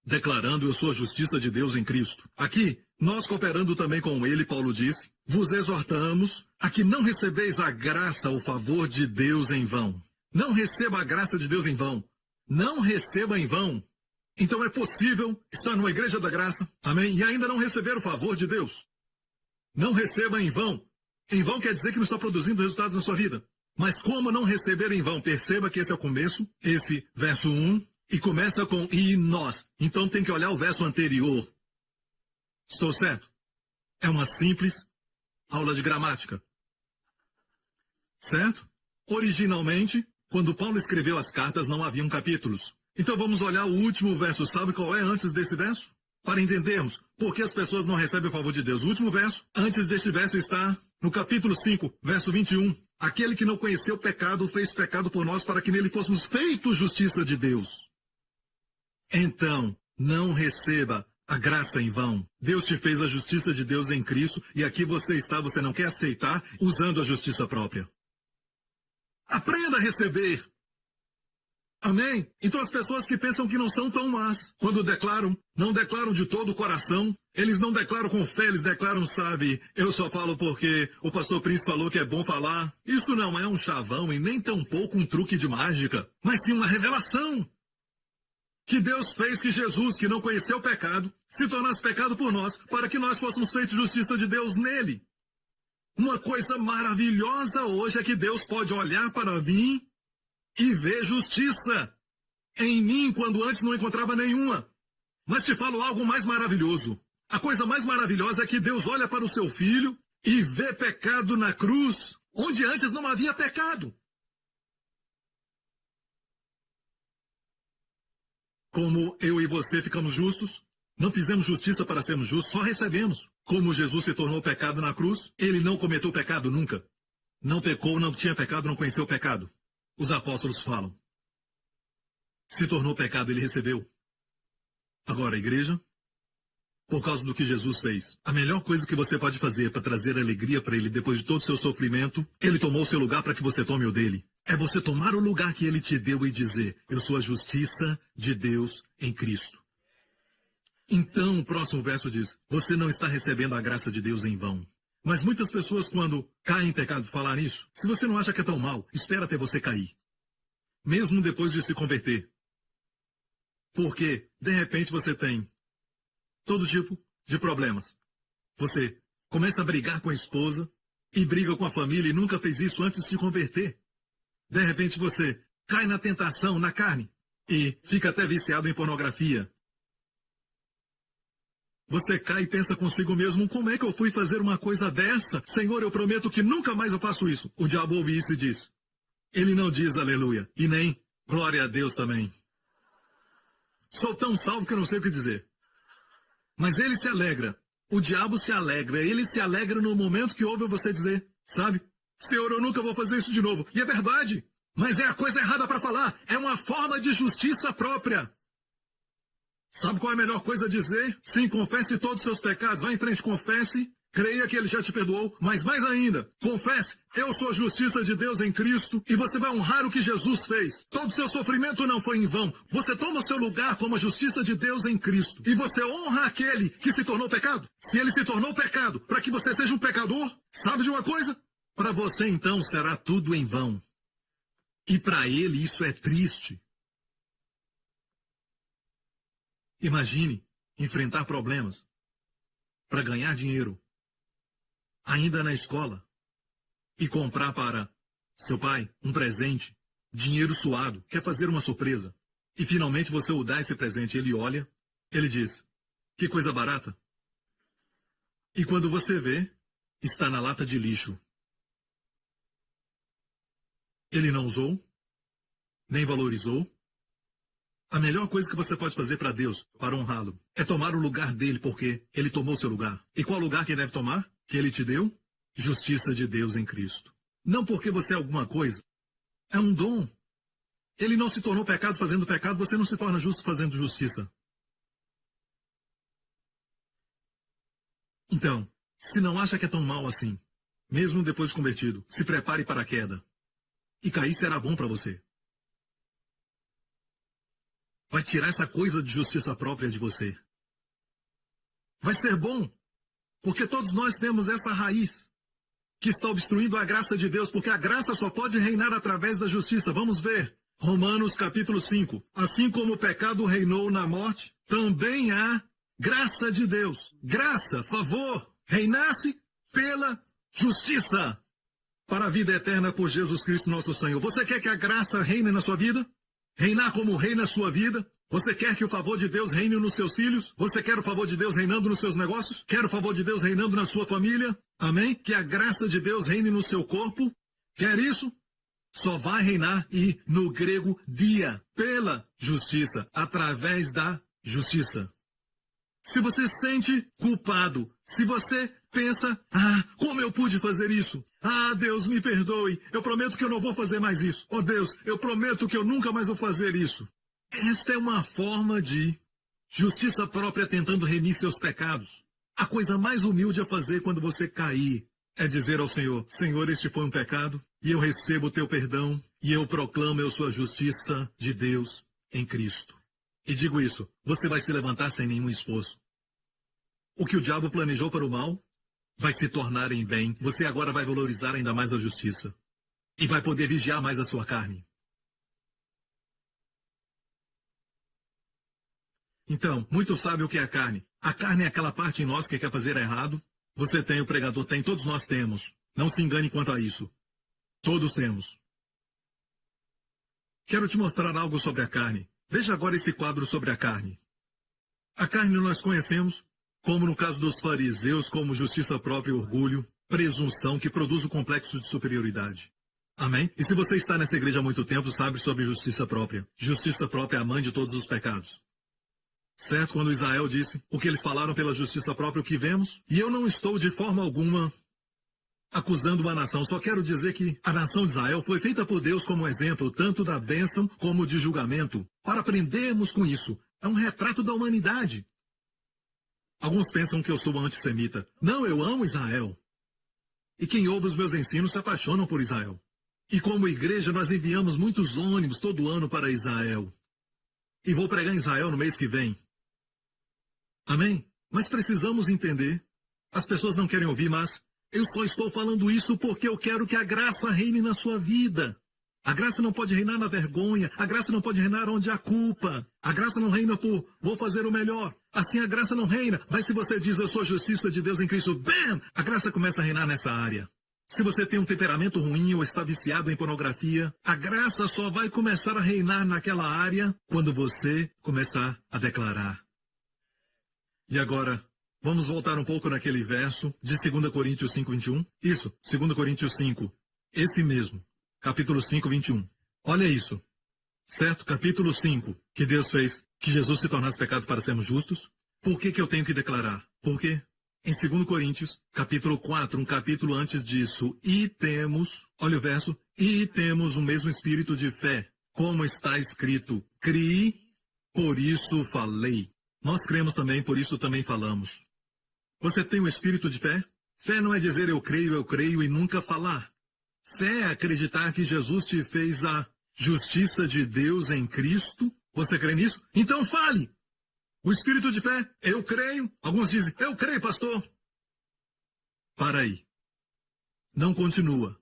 Declarando, eu sou a justiça de Deus em Cristo. Aqui, nós cooperando também com ele, Paulo disse, vos exortamos a que não recebeis a graça, o favor de Deus em vão. Não receba a graça de Deus em vão. Não receba em vão. Então é possível estar numa igreja da graça, amém? E ainda não receber o favor de Deus. Não receba em vão. Em vão quer dizer que não está produzindo resultados na sua vida. Mas como não receber em vão? Perceba que esse é o começo, esse verso 1, e começa com e nós. Então tem que olhar o verso anterior. Estou certo? É uma simples aula de gramática. Certo? Originalmente, quando Paulo escreveu as cartas, não haviam capítulos. Então vamos olhar o último verso. Sabe qual é antes desse verso? Para entendermos por que as pessoas não recebem o favor de Deus. O último verso, antes deste verso, está no capítulo 5, verso 21. Aquele que não conheceu o pecado, fez pecado por nós para que nele fôssemos feitos justiça de Deus. Então, não receba a graça em vão. Deus te fez a justiça de Deus em Cristo e aqui você está, você não quer aceitar, usando a justiça própria. Aprenda a receber. Amém? Então as pessoas que pensam que não são tão más, quando declaram, não declaram de todo o coração, eles não declaram com fé, eles declaram, sabe, eu só falo porque o pastor Príncipe falou que é bom falar. Isso não é um chavão e nem tampouco um truque de mágica, mas sim uma revelação. Que Deus fez que Jesus, que não conheceu o pecado, se tornasse pecado por nós, para que nós fôssemos feitos justiça de Deus nele. Uma coisa maravilhosa hoje é que Deus pode olhar para mim e ver justiça em mim, quando antes não encontrava nenhuma. Mas te falo algo mais maravilhoso. A coisa mais maravilhosa é que Deus olha para o seu filho e vê pecado na cruz, onde antes não havia pecado. Como eu e você ficamos justos, não fizemos justiça para sermos justos, só recebemos. Como Jesus se tornou pecado na cruz, ele não cometeu pecado nunca. Não pecou, não tinha pecado, não conheceu o pecado. Os apóstolos falam. Se tornou pecado, ele recebeu. Agora, a igreja, por causa do que Jesus fez, a melhor coisa que você pode fazer para trazer alegria para ele depois de todo o seu sofrimento, ele tomou o seu lugar para que você tome o dele. É você tomar o lugar que ele te deu e dizer, eu sou a justiça de Deus em Cristo. Então, o próximo verso diz, você não está recebendo a graça de Deus em vão. Mas muitas pessoas, quando caem em pecado, falam isso. Se você não acha que é tão mal, espera até você cair. Mesmo depois de se converter. Porque, de repente, você tem todo tipo de problemas. Você começa a brigar com a esposa e briga com a família e nunca fez isso antes de se converter. De repente, você cai na tentação, na carne, e fica até viciado em pornografia. Você cai e pensa consigo mesmo, como é que eu fui fazer uma coisa dessa? Senhor, eu prometo que nunca mais eu faço isso. O diabo ouve isso e diz. Ele não diz aleluia, e nem glória a Deus também. Sou tão salvo que eu não sei o que dizer. Mas ele se alegra. O diabo se alegra. Ele se alegra no momento que ouve você dizer, sabe? Senhor, eu nunca vou fazer isso de novo. E é verdade. Mas é a coisa errada para falar. É uma forma de justiça própria. Sabe qual é a melhor coisa a dizer? Sim, confesse todos os seus pecados. Vá em frente, confesse. Creia que ele já te perdoou. Mas mais ainda, confesse. Eu sou a justiça de Deus em Cristo. E você vai honrar o que Jesus fez. Todo o seu sofrimento não foi em vão. Você toma o seu lugar como a justiça de Deus em Cristo. E você honra aquele que se tornou pecado. Se ele se tornou pecado para que você seja um pecador, sabe de uma coisa? Para você então será tudo em vão. E para ele isso é triste. Imagine enfrentar problemas para ganhar dinheiro, ainda na escola, e comprar para seu pai um presente, dinheiro suado, quer fazer uma surpresa, e finalmente você o dá esse presente, ele olha, ele diz, que coisa barata. E quando você vê, está na lata de lixo. Ele não usou, nem valorizou. A melhor coisa que você pode fazer para Deus, para honrá-lo, é tomar o lugar dele, porque ele tomou seu lugar. E qual lugar que ele deve tomar? Que ele te deu? Justiça de Deus em Cristo. Não porque você é alguma coisa. É um dom. Ele não se tornou pecado fazendo pecado, você não se torna justo fazendo justiça. Então, se não acha que é tão mal assim, mesmo depois de convertido, se prepare para a queda. E cair será bom para você. Vai tirar essa coisa de justiça própria de você. Vai ser bom, porque todos nós temos essa raiz que está obstruindo a graça de Deus, porque a graça só pode reinar através da justiça. Vamos ver. Romanos capítulo 5. Assim como o pecado reinou na morte, também há graça de Deus. Graça, favor, reinasse pela justiça para a vida eterna por Jesus Cristo nosso Senhor. Você quer que a graça reine na sua vida? Reinar como reina a sua vida? Você quer que o favor de Deus reine nos seus filhos? Você quer o favor de Deus reinando nos seus negócios? Quer o favor de Deus reinando na sua família? Amém? Que a graça de Deus reine no seu corpo? Quer isso? Só vai reinar, e no grego, dia, pela justiça, através da justiça. Se você se sente culpado, se você pensa, como eu pude fazer isso? Deus, me perdoe, eu prometo que eu não vou fazer mais isso. Oh Deus, eu prometo que eu nunca mais vou fazer isso. Esta é uma forma de justiça própria tentando remir seus pecados. A coisa mais humilde a fazer quando você cair é dizer ao Senhor, Senhor, este foi um pecado, e eu recebo o teu perdão, e eu proclamo eu sou a justiça de Deus em Cristo. E digo isso, você vai se levantar sem nenhum esforço. O que o diabo planejou para o mal vai se tornar em bem. Você agora vai valorizar ainda mais a justiça. E vai poder vigiar mais a sua carne. Então, muitos sabem o que é a carne. A carne é aquela parte em nós que quer fazer errado. Você tem, o pregador tem, todos nós temos. Não se engane quanto a isso. Todos temos. Quero te mostrar algo sobre a carne. Veja agora esse quadro sobre a carne. A carne nós conhecemos como no caso dos fariseus, como justiça própria e orgulho, presunção que produz o complexo de superioridade. Amém? E se você está nessa igreja há muito tempo, sabe sobre justiça própria. Justiça própria é a mãe de todos os pecados. Certo? Quando Israel disse o que eles falaram pela justiça própria, o que vemos? E eu não estou de forma alguma acusando uma nação, só quero dizer que a nação de Israel foi feita por Deus como exemplo, tanto da bênção como de julgamento, para aprendermos com isso. É um retrato da humanidade. Alguns pensam que eu sou antissemita. Não, eu amo Israel. E quem ouve os meus ensinos se apaixonam por Israel. E como igreja, nós enviamos muitos ônibus todo ano para Israel. E vou pregar em Israel no mês que vem. Amém? Mas precisamos entender. As pessoas não querem ouvir, mas eu só estou falando isso porque eu quero que a graça reine na sua vida. A graça não pode reinar na vergonha. A graça não pode reinar onde há culpa. A graça não reina por vou fazer o melhor. Assim a graça não reina. Mas se você diz eu sou a justiça de Deus em Cristo, bam! A graça começa a reinar nessa área. Se você tem um temperamento ruim ou está viciado em pornografia, a graça só vai começar a reinar naquela área quando você começar a declarar. E agora, vamos voltar um pouco naquele verso de 2 Coríntios 5, 21. Isso, 2 Coríntios 5. Esse mesmo. Capítulo 5, 21. Olha isso. Certo? Capítulo 5. Que Deus fez que Jesus se tornasse pecado para sermos justos. Por que eu tenho que declarar? Por quê? Em 2 Coríntios, capítulo 4, um capítulo antes disso, e temos, olha o verso, e temos o mesmo espírito de fé, como está escrito, criei, por isso falei. Nós cremos também, por isso também falamos. Você tem o espírito de fé? Fé não é dizer eu creio e nunca falar. Fé é acreditar que Jesus te fez a justiça de Deus em Cristo. Você crê nisso? Então fale! O espírito de fé, eu creio. Alguns dizem, eu creio, pastor. Para aí. Não continua.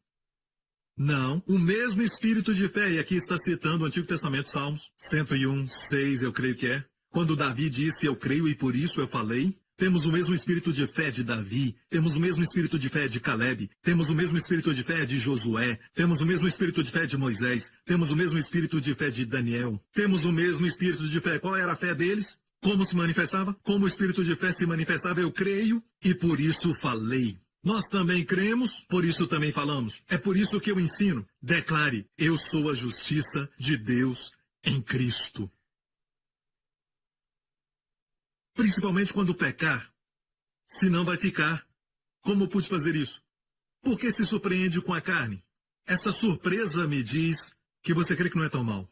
Não, o mesmo espírito de fé, e aqui está citando o Antigo Testamento, Salmos 101, 6, eu creio que é. Quando Davi disse, eu creio e por isso eu falei. Temos o mesmo espírito de fé de Davi, temos o mesmo espírito de fé de Caleb, temos o mesmo espírito de fé de Josué, temos o mesmo espírito de fé de Moisés, temos o mesmo espírito de fé de Daniel, temos o mesmo espírito de fé. Qual era a fé deles? Como se manifestava? Como o espírito de fé se manifestava? Eu creio e por isso falei. Nós também cremos, por isso também falamos. É por isso que eu ensino. Declare, eu sou a justiça de Deus em Cristo. Principalmente quando pecar, senão vai ficar. Como pude fazer isso? Porque se surpreende com a carne. Essa surpresa me diz que você crê que não é tão mal.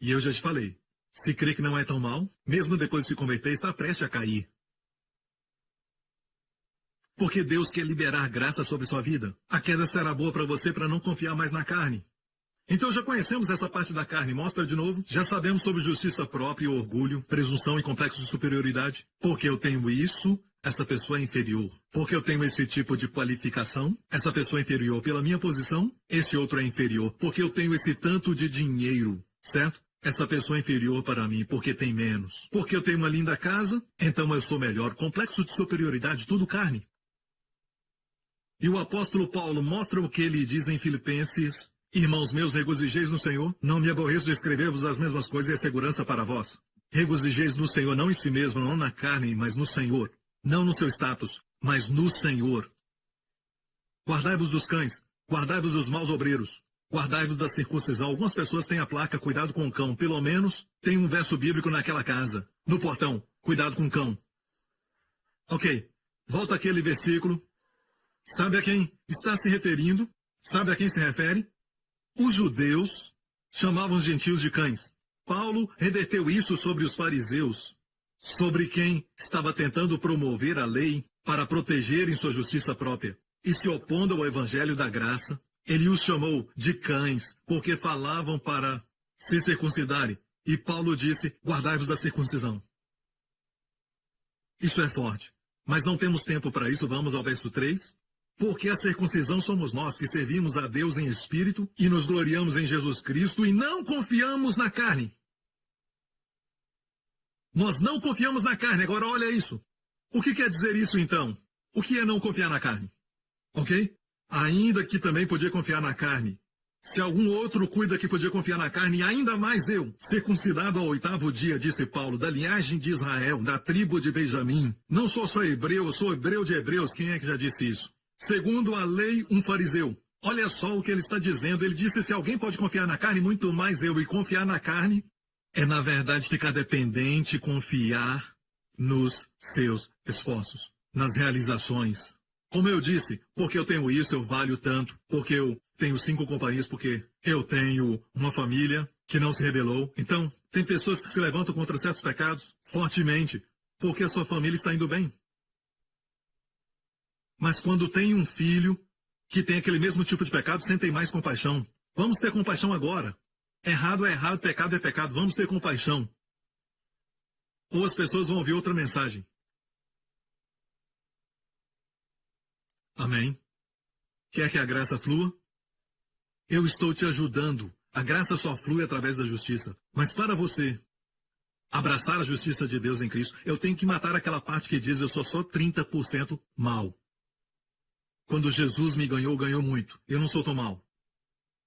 E eu já te falei, se crê que não é tão mal, mesmo depois de se converter, está prestes a cair. Porque Deus quer liberar graça sobre sua vida. A queda será boa para você para não confiar mais na carne. Então já conhecemos essa parte da carne. Mostra de novo. Já sabemos sobre justiça própria e orgulho, presunção e complexo de superioridade. Porque eu tenho isso, essa pessoa é inferior. Porque eu tenho esse tipo de qualificação, essa pessoa é inferior. Pela minha posição, esse outro é inferior. Porque eu tenho esse tanto de dinheiro, certo? Essa pessoa é inferior para mim porque tem menos. Porque eu tenho uma linda casa, então eu sou melhor. Complexo de superioridade, tudo carne. E o apóstolo Paulo mostra o que ele diz em Filipenses: irmãos meus, regozijeis no Senhor. Não me aborreço de escrever-vos as mesmas coisas e é segurança para vós. Regozijeis no Senhor, não em si mesmo, não na carne, mas no Senhor. Não no seu status, mas no Senhor. Guardai-vos dos cães, guardai-vos dos maus obreiros. Guardai-vos da circuncisão. Algumas pessoas têm a placa, cuidado com o cão. Pelo menos tem um verso bíblico naquela casa. No portão, cuidado com o cão. Ok, volta aquele versículo. Sabe a quem está se referindo? Sabe a quem se refere? Os judeus chamavam os gentios de cães. Paulo reverteu isso sobre os fariseus, sobre quem estava tentando promover a lei para protegerem sua justiça própria e se opondo ao evangelho da graça. Ele os chamou de cães, porque falavam para se circuncidarem. E Paulo disse, guardai-vos da circuncisão. Isso é forte. Mas não temos tempo para isso, vamos ao verso 3. Porque a circuncisão somos nós que servimos a Deus em espírito e nos gloriamos em Jesus Cristo e não confiamos na carne. Nós não confiamos na carne. Agora olha isso. O que quer dizer isso então? O que é não confiar na carne? Ok? Ainda que também podia confiar na carne. Se algum outro cuida que podia confiar na carne, ainda mais eu, circuncidado ao 8º dia, disse Paulo, da linhagem de Israel, da tribo de Benjamim. Não sou só hebreu, eu sou hebreu de hebreus. Quem é que já disse isso? Segundo a lei, um fariseu. Olha só o que ele está dizendo. Ele disse, se alguém pode confiar na carne, muito mais eu. E confiar na carne é, na verdade, ficar dependente, confiar nos seus esforços, nas realizações. Como eu disse, porque eu tenho isso, eu valho tanto, porque eu tenho 5 companhias, porque eu tenho uma família que não se rebelou. Então, tem pessoas que se levantam contra certos pecados fortemente, porque a sua família está indo bem. Mas quando tem um filho que tem aquele mesmo tipo de pecado, sentem mais compaixão. Vamos ter compaixão agora. Errado é errado, pecado é pecado. Vamos ter compaixão. Ou as pessoas vão ouvir outra mensagem. Amém? Quer que a graça flua? Eu estou te ajudando. A graça só flui através da justiça. Mas para você abraçar a justiça de Deus em Cristo, eu tenho que matar aquela parte que diz eu sou só 30% mal. Quando Jesus me ganhou, ganhou muito. Eu não sou tão mal.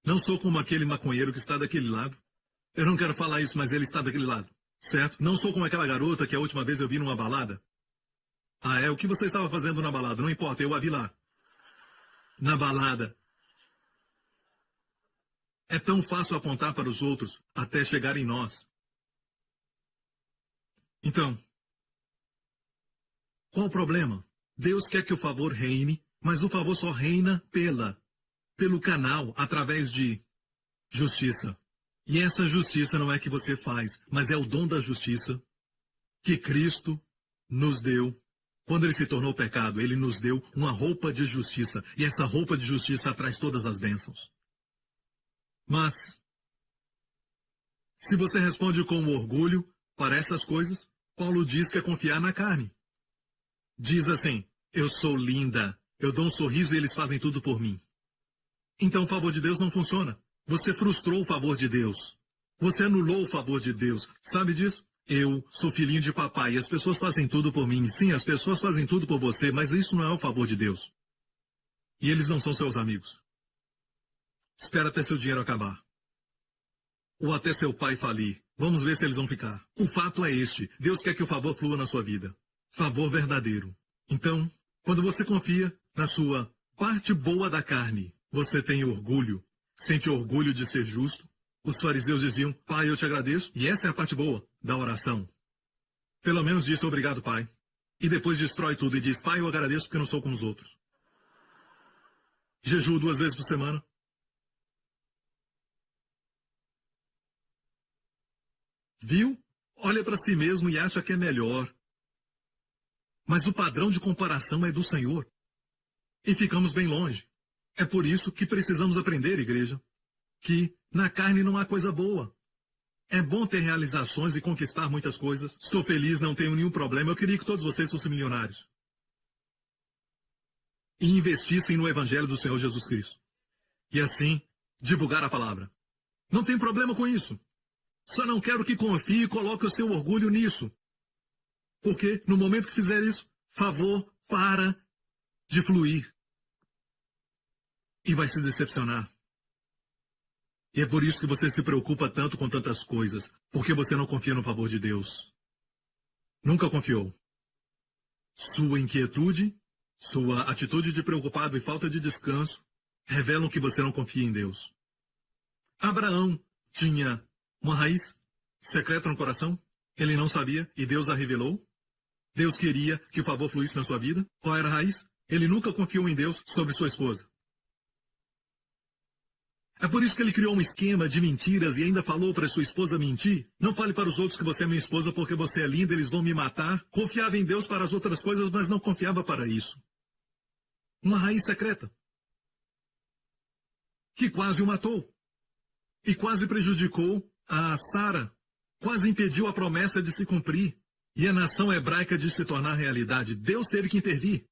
Não sou como aquele maconheiro que está daquele lado. Eu não quero falar isso, mas ele está daquele lado. Certo? Não sou como aquela garota que a última vez eu vi numa balada. Ah, é? O que você estava fazendo na balada? Não importa, eu a vi lá. Na balada. É tão fácil apontar para os outros até chegar em nós. Então, qual o problema? Deus quer que o favor reine, mas o favor só reina pelo canal, através de justiça. E essa justiça não é que você faz, mas é o dom da justiça que Cristo nos deu. Quando ele se tornou pecado, ele nos deu uma roupa de justiça. E essa roupa de justiça traz todas as bênçãos. Mas, se você responde com orgulho para essas coisas, Paulo diz que é confiar na carne. Diz assim, eu sou linda, eu dou um sorriso e eles fazem tudo por mim. Então o favor de Deus não funciona. Você frustrou o favor de Deus. Você anulou o favor de Deus. Sabe disso? Eu sou filhinho de papai e as pessoas fazem tudo por mim. Sim, as pessoas fazem tudo por você, mas isso não é o favor de Deus. E eles não são seus amigos. Espera até seu dinheiro acabar. Ou até seu pai falir. Vamos ver se eles vão ficar. O fato é este. Deus quer que o favor flua na sua vida. Favor verdadeiro. Então, quando você confia na sua parte boa da carne, você tem orgulho. Sente orgulho de ser justo. Os fariseus diziam, Pai, eu te agradeço. E essa é a parte boa da oração. Pelo menos disse obrigado, Pai. E depois destrói tudo e diz, Pai, eu agradeço porque eu não sou como os outros. Jejuo 2 vezes por semana. Viu? Olha para si mesmo e acha que é melhor. Mas o padrão de comparação é do Senhor. E ficamos bem longe. É por isso que precisamos aprender, igreja, que na carne não há coisa boa. É bom ter realizações e conquistar muitas coisas. Estou feliz, não tenho nenhum problema. Eu queria que todos vocês fossem milionários. E investissem no Evangelho do Senhor Jesus Cristo. E assim, divulgar a palavra. Não tem problema com isso. Só não quero que confie e coloque o seu orgulho nisso. Porque, no momento que fizer isso, favor para de fluir. E vai se decepcionar. E é por isso que você se preocupa tanto com tantas coisas. Porque você não confia no favor de Deus. Nunca confiou. Sua inquietude, sua atitude de preocupado e falta de descanso revelam que você não confia em Deus. Abraão tinha uma raiz secreta no coração. Ele não sabia e Deus a revelou. Deus queria que o favor fluísse na sua vida. Qual era a raiz? Ele nunca confiou em Deus sobre sua esposa. É por isso que ele criou um esquema de mentiras e ainda falou para sua esposa mentir. Não fale para os outros que você é minha esposa porque você é linda, eles vão me matar. Confiava em Deus para as outras coisas, mas não confiava para isso. Uma raiz secreta. Que quase o matou. E quase prejudicou a Sara. Quase impediu a promessa de se cumprir. E a nação hebraica de se tornar realidade. Deus teve que intervir.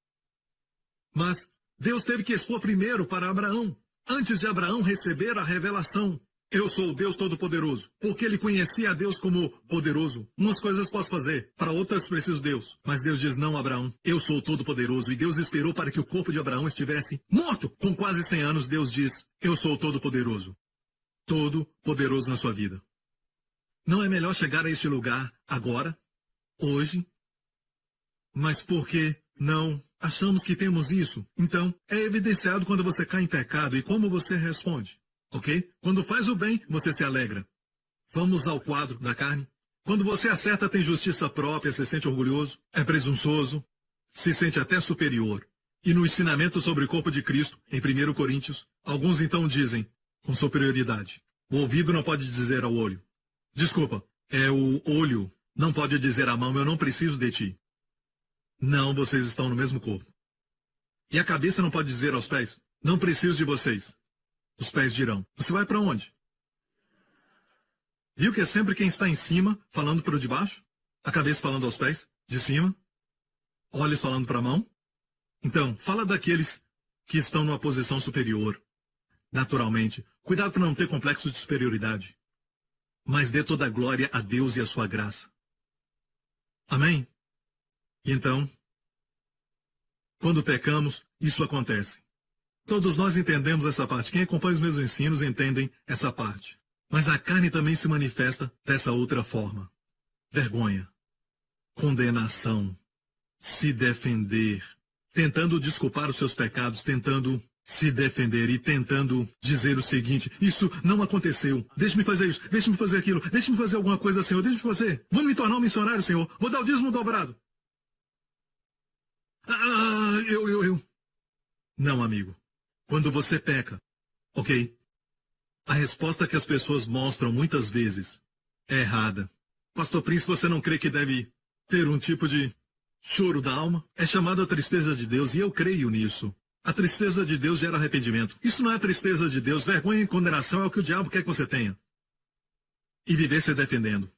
Mas Deus teve que expor primeiro para Abraão. Antes de Abraão receber a revelação. Eu sou o Deus Todo-Poderoso, porque ele conhecia a Deus como poderoso. Umas coisas posso fazer, para outras preciso Deus. Mas Deus diz, não, Abraão, eu sou o Todo-Poderoso. E Deus esperou para que o corpo de Abraão estivesse morto. Com quase 100 anos, Deus diz, eu sou o Todo-Poderoso. Todo-Poderoso na sua vida. Não é melhor chegar a este lugar agora, hoje? Mas por que não achamos que temos isso? Então, é evidenciado quando você cai em pecado e como você responde. Ok? Quando faz o bem, você se alegra. Vamos ao quadro da carne. Quando você acerta, tem justiça própria, se sente orgulhoso, é presunçoso, se sente até superior. E no ensinamento sobre o corpo de Cristo, em 1 Coríntios, alguns então dizem, com superioridade, o ouvido não pode dizer ao olho. Desculpa, é o olho, não pode dizer à mão, eu não preciso de ti. Não, vocês estão no mesmo corpo. E a cabeça não pode dizer aos pés, não preciso de vocês. Os pés dirão, você vai para onde? Viu que é sempre quem está em cima falando para o de baixo? A cabeça falando aos pés, de cima? Olhos falando para a mão? Então, fala daqueles que estão numa posição superior. Naturalmente, cuidado para não ter complexo de superioridade. Mas dê toda a glória a Deus e a sua graça. Amém? E então, quando pecamos, isso acontece. Todos nós entendemos essa parte. Quem acompanha os meus ensinos entendem essa parte. Mas a carne também se manifesta dessa outra forma. Vergonha, condenação, se defender, tentando desculpar os seus pecados, tentando se defender e tentando dizer o seguinte, isso não aconteceu, deixe-me fazer isso, deixe-me fazer aquilo, deixe-me fazer alguma coisa, Senhor, deixe-me fazer. Vou me tornar um missionário, Senhor, vou dar o dízimo dobrado. Não, amigo. Quando você peca, ok? A resposta que as pessoas mostram muitas vezes é errada. Pastor Prince, você não crê que deve ter um tipo de choro da alma? É chamado a tristeza de Deus e eu creio nisso. A tristeza de Deus gera arrependimento. Isso não é a tristeza de Deus. Vergonha e condenação é o que o diabo quer que você tenha. E viver se defendendo.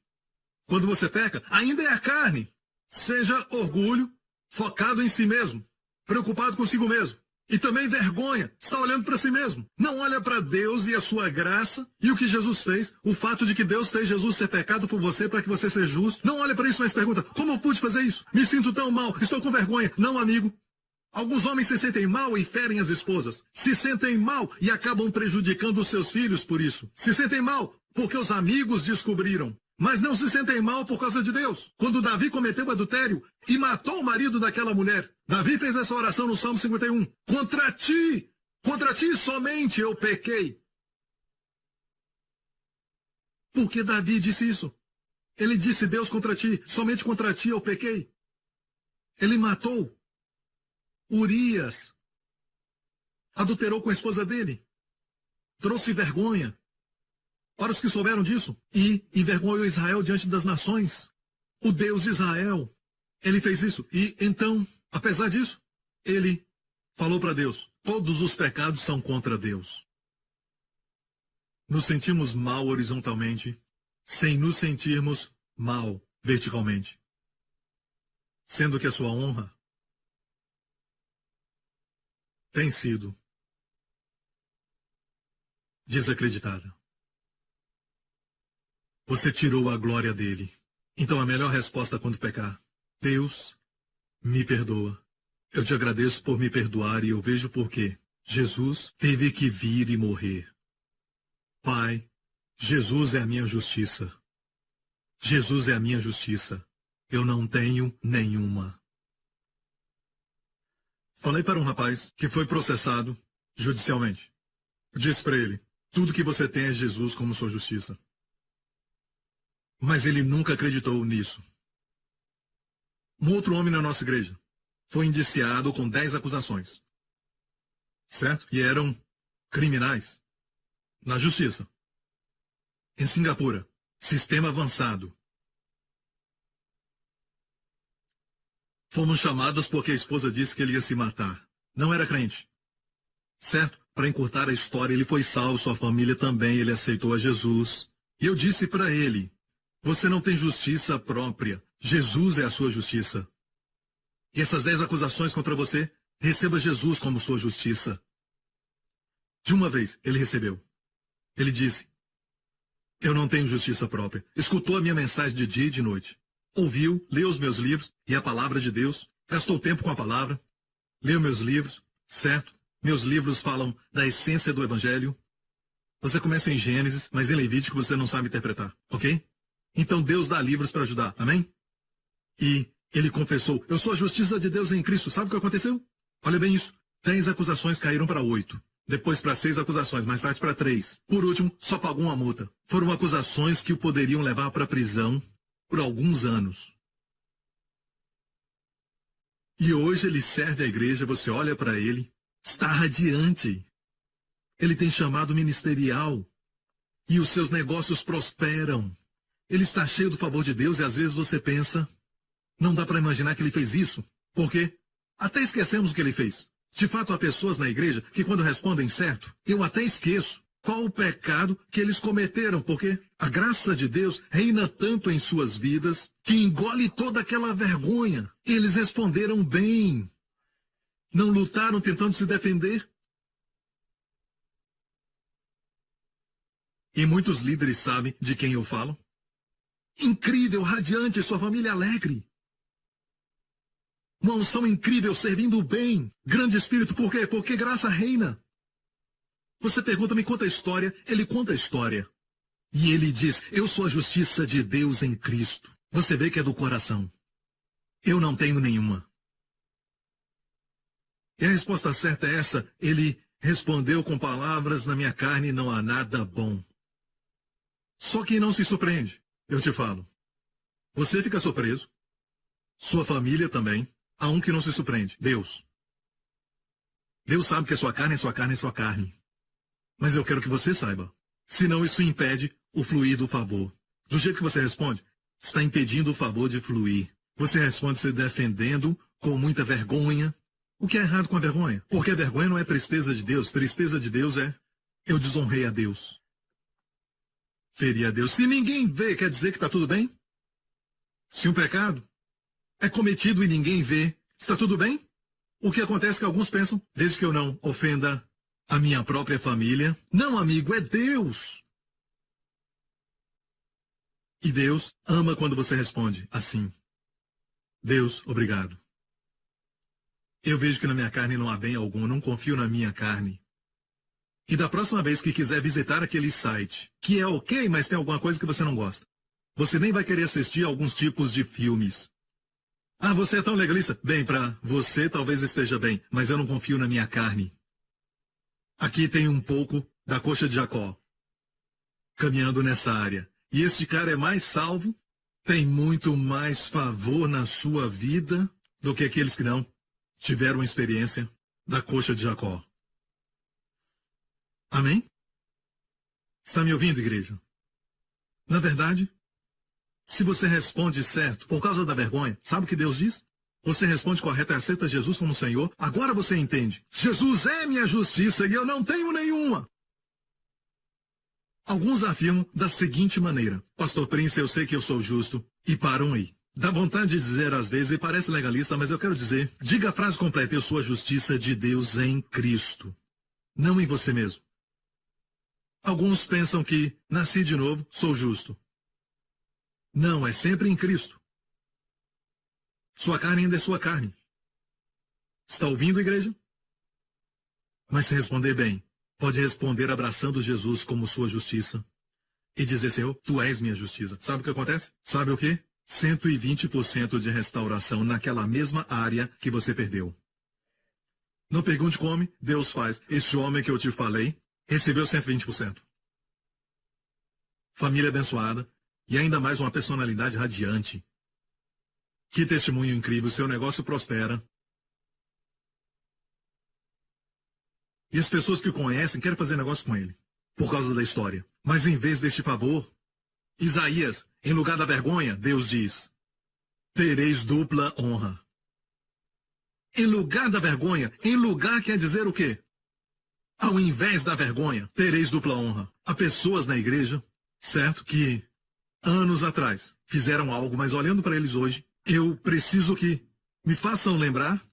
Quando você peca, ainda é a carne. Seja orgulho, focado em si mesmo, preocupado consigo mesmo. E também vergonha, está olhando para si mesmo. Não olha para Deus e a sua graça e o que Jesus fez. O fato de que Deus fez Jesus ser pecado por você para que você seja justo. Não olha para isso, mas pergunta, como eu pude fazer isso? Me sinto tão mal, estou com vergonha. Não, amigo. Alguns homens se sentem mal e ferem as esposas. Se sentem mal e acabam prejudicando os seus filhos por isso. Se sentem mal porque os amigos descobriram. Mas não se sentem mal por causa de Deus. Quando Davi cometeu adultério e matou o marido daquela mulher, Davi fez essa oração no Salmo 51. Contra ti somente eu pequei. Por que Davi disse isso? Ele disse, Deus, contra ti, somente contra ti eu pequei. Ele matou Urias. Adulterou com a esposa dele. Trouxe vergonha para os que souberam disso, e envergonhou Israel diante das nações. O Deus de Israel, ele fez isso. E então, apesar disso, ele falou para Deus, todos os pecados são contra Deus. Nos sentimos mal horizontalmente, sem nos sentirmos mal verticalmente. Sendo que a sua honra tem sido desacreditada. Você tirou a glória dele. Então a melhor resposta quando pecar. Deus, me perdoa. Eu te agradeço por me perdoar e eu vejo por quê. Jesus teve que vir e morrer. Pai, Jesus é a minha justiça. Jesus é a minha justiça. Eu não tenho nenhuma. Falei para um rapaz que foi processado judicialmente. Disse para ele, tudo que você tem é Jesus como sua justiça. Mas ele nunca acreditou nisso. Um outro homem na nossa igreja foi indiciado com 10 acusações. Certo? E eram criminais. Na justiça. Em Singapura. Sistema avançado. Fomos chamados porque a esposa disse que ele ia se matar. Não era crente. Certo? Para encurtar a história, ele foi salvo, sua família também, ele aceitou a Jesus. E eu disse para ele, você não tem justiça própria. Jesus é a sua justiça. E essas 10 acusações contra você, receba Jesus como sua justiça. De uma vez, ele recebeu. Ele disse, Eu não tenho justiça própria. Escutou a minha mensagem de dia e de noite. Ouviu, leu os meus livros e a palavra de Deus. Gastou tempo com a palavra. Leu meus livros, certo? Meus livros falam da essência do Evangelho. Você começa em Gênesis, mas em Levítico você não sabe interpretar, ok? Então Deus dá livros para ajudar, amém? E ele confessou, eu sou a justiça de Deus em Cristo. Sabe o que aconteceu? Olha bem isso. 10 acusações caíram para 8. Depois para 6 acusações, mais tarde para 3. Por último, só pagou uma multa. Foram acusações que o poderiam levar para a prisão por alguns anos. E hoje ele serve a igreja, você olha para ele, está radiante. Ele tem chamado ministerial. E os seus negócios prosperam. Ele está cheio do favor de Deus e às vezes você pensa, não dá para imaginar que ele fez isso. Por quê? Até esquecemos o que ele fez. De fato, há pessoas na igreja que quando respondem certo, eu até esqueço qual o pecado que eles cometeram, porque a graça de Deus reina tanto em suas vidas que engole toda aquela vergonha. Eles responderam bem. Não lutaram tentando se defender. E muitos líderes sabem de quem eu falo. Incrível, radiante, sua família alegre. Uma unção incrível, servindo bem. Grande espírito, por quê? Porque graça reina. Você pergunta, me conta a história. Ele conta a história. E ele diz, eu sou a justiça de Deus em Cristo. Você vê que é do coração. Eu não tenho nenhuma. E a resposta certa é essa. Ele respondeu com palavras, na minha carne não há nada bom. Só que não se surpreende. Eu te falo. Você fica surpreso. Sua família também. Há um que não se surpreende. Deus. Deus sabe que a sua carne é sua carne é sua carne. Mas eu quero que você saiba. Senão isso impede o fluir do favor. Do jeito que você responde, está impedindo o favor de fluir. Você responde se defendendo com muita vergonha. O que é errado com a vergonha? Porque a vergonha não é tristeza de Deus. Tristeza de Deus é, eu desonrei a Deus. Feri a Deus. Se ninguém vê, quer dizer que está tudo bem? Se um pecado é cometido e ninguém vê, está tudo bem? O que acontece é que alguns pensam, desde que eu não ofenda a minha própria família. Não, amigo, é Deus. E Deus ama quando você responde assim. Deus, obrigado. Eu vejo que na minha carne não há bem algum, eu não confio na minha carne. E da próxima vez que quiser visitar aquele site, que é ok, mas tem alguma coisa que você não gosta, você nem vai querer assistir a alguns tipos de filmes. Ah, você é tão legalista? Bem, para você talvez esteja bem, mas eu não confio na minha carne. Aqui tem um pouco da coxa de Jacó, caminhando nessa área. E este cara é mais salvo, tem muito mais favor na sua vida do que aqueles que não tiveram a experiência da coxa de Jacó. Amém? Está me ouvindo, igreja? Na verdade, se você responde certo por causa da vergonha, sabe o que Deus diz? Você responde correto e aceita Jesus como Senhor. Agora você entende. Jesus é minha justiça e eu não tenho nenhuma. Alguns afirmam da seguinte maneira. Pastor Prince, eu sei que eu sou justo. E param aí. Dá vontade de dizer às vezes, e parece legalista, mas eu quero dizer, diga a frase completa, eu sou a justiça de Deus em Cristo. Não em você mesmo. Alguns pensam que nasci de novo, sou justo. Não, é sempre em Cristo. Sua carne ainda é sua carne. Está ouvindo, igreja? Mas se responder bem, pode responder abraçando Jesus como sua justiça. E dizer, Senhor, tu és minha justiça. Sabe o que acontece? Sabe o quê? 120% de restauração naquela mesma área que você perdeu. Não pergunte como, Deus faz. Este homem que eu te falei recebeu 120%. Família abençoada. E ainda mais uma personalidade radiante. Que testemunho incrível, seu negócio prospera. E as pessoas que o conhecem querem fazer negócio com ele, por causa da história. Mas em vez deste favor, Isaías, em lugar da vergonha, Deus diz, tereis dupla honra. Em lugar da vergonha, em lugar quer dizer o quê? Ao invés da vergonha, tereis dupla honra. Há pessoas na igreja, certo, que anos atrás fizeram algo, mas olhando para eles hoje, eu preciso que me façam lembrar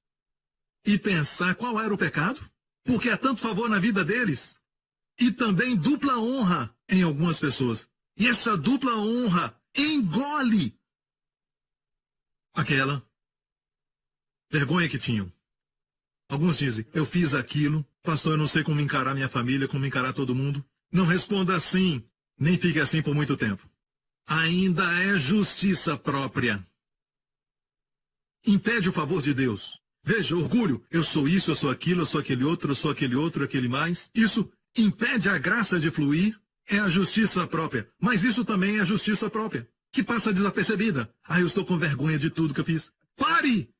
e pensar qual era o pecado, porque há tanto favor na vida deles e também dupla honra em algumas pessoas. E essa dupla honra engole aquela vergonha que tinham. Alguns dizem, eu fiz aquilo, pastor, eu não sei como encarar minha família, como encarar todo mundo. Não responda assim, nem fique assim por muito tempo. Ainda é justiça própria. Impede o favor de Deus. Veja, orgulho, eu sou isso, eu sou aquilo, eu sou aquele outro, eu sou aquele outro, aquele mais. Isso impede a graça de fluir, é a justiça própria. Mas isso também é a justiça própria, que passa desapercebida. Ah, eu estou com vergonha de tudo que eu fiz. Pare!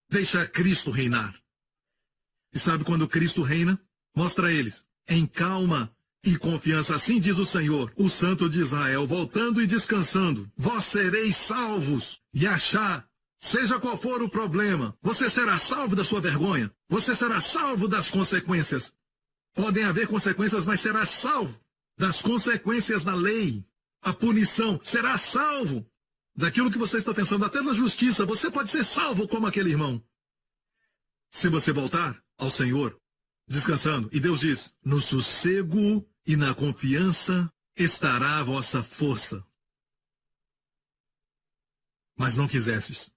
Deixa Cristo reinar. E sabe quando Cristo reina? Mostra a eles, em calma e confiança. Assim diz o Senhor, o Santo de Israel, voltando e descansando. Vós sereis salvos. E achar, seja qual for o problema, você será salvo da sua vergonha. Você será salvo das consequências. Podem haver consequências, mas será salvo das consequências da lei. A punição, será salvo daquilo que você está pensando, até na justiça. Você pode ser salvo como aquele irmão. Se você voltar ao Senhor, descansando, e Deus diz, no sossego e na confiança estará a vossa força. Mas não quisestes.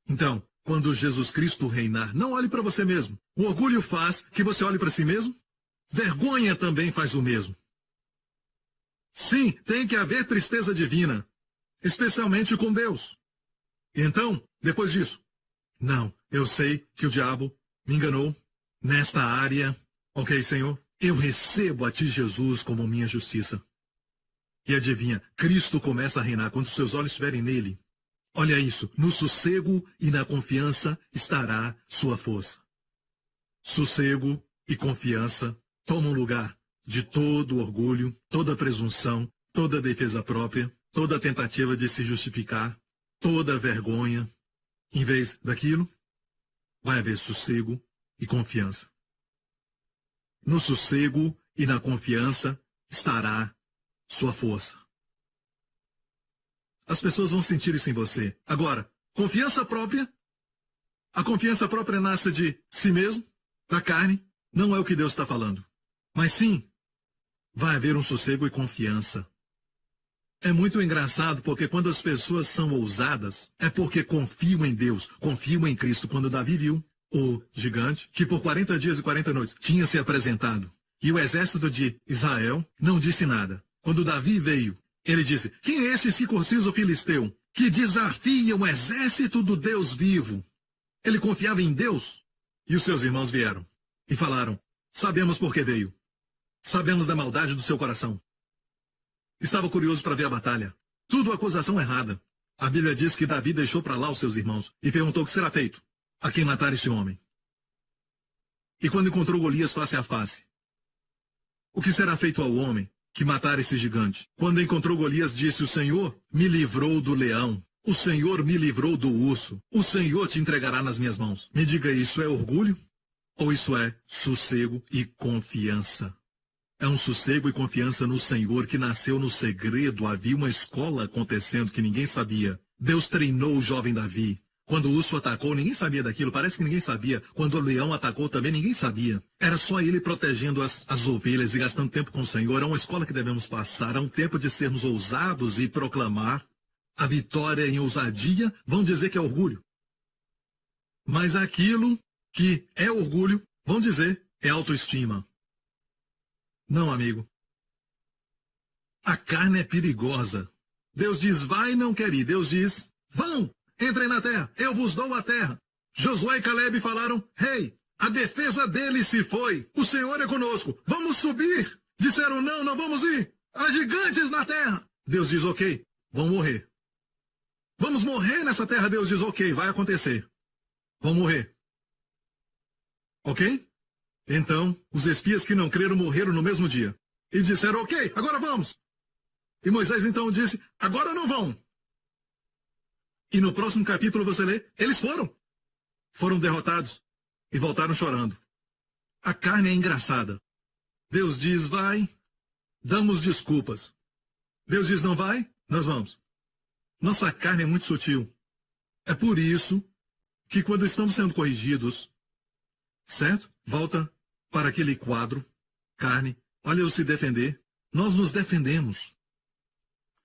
Então, quando Jesus Cristo reinar, não olhe para você mesmo. O orgulho faz que você olhe para si mesmo. Vergonha também faz o mesmo. Sim, tem que haver tristeza divina, especialmente com Deus. Então, depois disso, não, eu sei que o diabo me enganou nesta área. Ok, Senhor, eu recebo a ti, Jesus, como minha justiça. E adivinha, Cristo começa a reinar quando seus olhos estiverem nele. Olha isso, no sossego e na confiança estará sua força. Sossego e confiança tomam lugar de todo orgulho, toda presunção, toda defesa própria, toda tentativa de se justificar, toda vergonha. Em vez daquilo, vai haver sossego e confiança. No sossego e na confiança estará sua força. As pessoas vão sentir isso em você. Agora, confiança própria. A confiança própria nasce de si mesmo, da carne. Não é o que Deus está falando. Mas sim, vai haver um sossego e confiança. É muito engraçado porque quando as pessoas são ousadas, é porque confiam em Deus, confiam em Cristo. Quando Davi viu o gigante, que por 40 dias e 40 noites tinha se apresentado, e o exército de Israel não disse nada. Quando Davi veio, ele disse, quem é esse circunciso filisteu que desafia o exército do Deus vivo? Ele confiava em Deus. E os seus irmãos vieram e falaram, sabemos por que veio. Sabemos da maldade do seu coração. Estava curioso para ver a batalha. Tudo acusação errada. A Bíblia diz que Davi deixou para lá os seus irmãos e perguntou o que será feito a quem matar este homem. E quando encontrou Golias face a face, o que será feito ao homem que matar esse gigante? Quando encontrou Golias, disse, o Senhor me livrou do leão. O Senhor me livrou do urso. O Senhor te entregará nas minhas mãos. Me diga, isso é orgulho? Ou isso é sossego e confiança? É um sossego e confiança no Senhor que nasceu no segredo. Havia uma escola acontecendo que ninguém sabia. Deus treinou o jovem Davi. Quando o urso atacou, ninguém sabia daquilo. Parece que ninguém sabia. Quando o leão atacou também, ninguém sabia. Era só ele protegendo as ovelhas e gastando tempo com o Senhor. É uma escola que devemos passar. É um tempo de sermos ousados e proclamar a vitória em ousadia. Vão dizer que é orgulho. Mas aquilo que é orgulho, vão dizer, é autoestima. Não, amigo. A carne é perigosa. Deus diz, vai e não quer ir. Deus diz, vão, entrem na terra, eu vos dou a terra. Josué e Caleb falaram, rei, a defesa dele se foi. O Senhor é conosco, vamos subir. Disseram, não, não vamos ir. Há gigantes na terra. Deus diz, ok, vão morrer. Vamos morrer nessa terra. Deus diz, ok, vai acontecer. Vão morrer. Ok? Então, os espias que não creram morreram no mesmo dia. E disseram, ok, agora vamos. E Moisés então disse, agora não vão. E no próximo capítulo você lê, eles foram. Foram derrotados e voltaram chorando. A carne é engraçada. Deus diz, vai, damos desculpas. Deus diz, não vai, nós vamos. Nossa carne é muito sutil. É por isso que quando estamos sendo corrigidos, certo? Volta para aquele quadro, carne, olha eu se defender. Nós nos defendemos.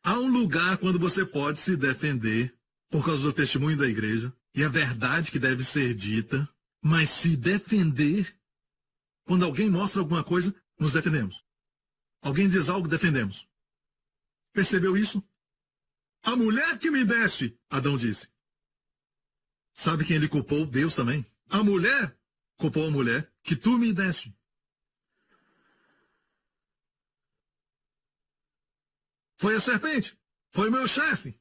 Há um lugar quando você pode se defender por causa do testemunho da igreja e a verdade que deve ser dita, mas se defender, quando alguém mostra alguma coisa, nos defendemos. Alguém diz algo, defendemos. Percebeu isso? A mulher que me deste, Adão disse. Sabe quem ele culpou? Deus também. A mulher culpou a mulher que tu me deste. Foi a serpente. Foi o meu chefe.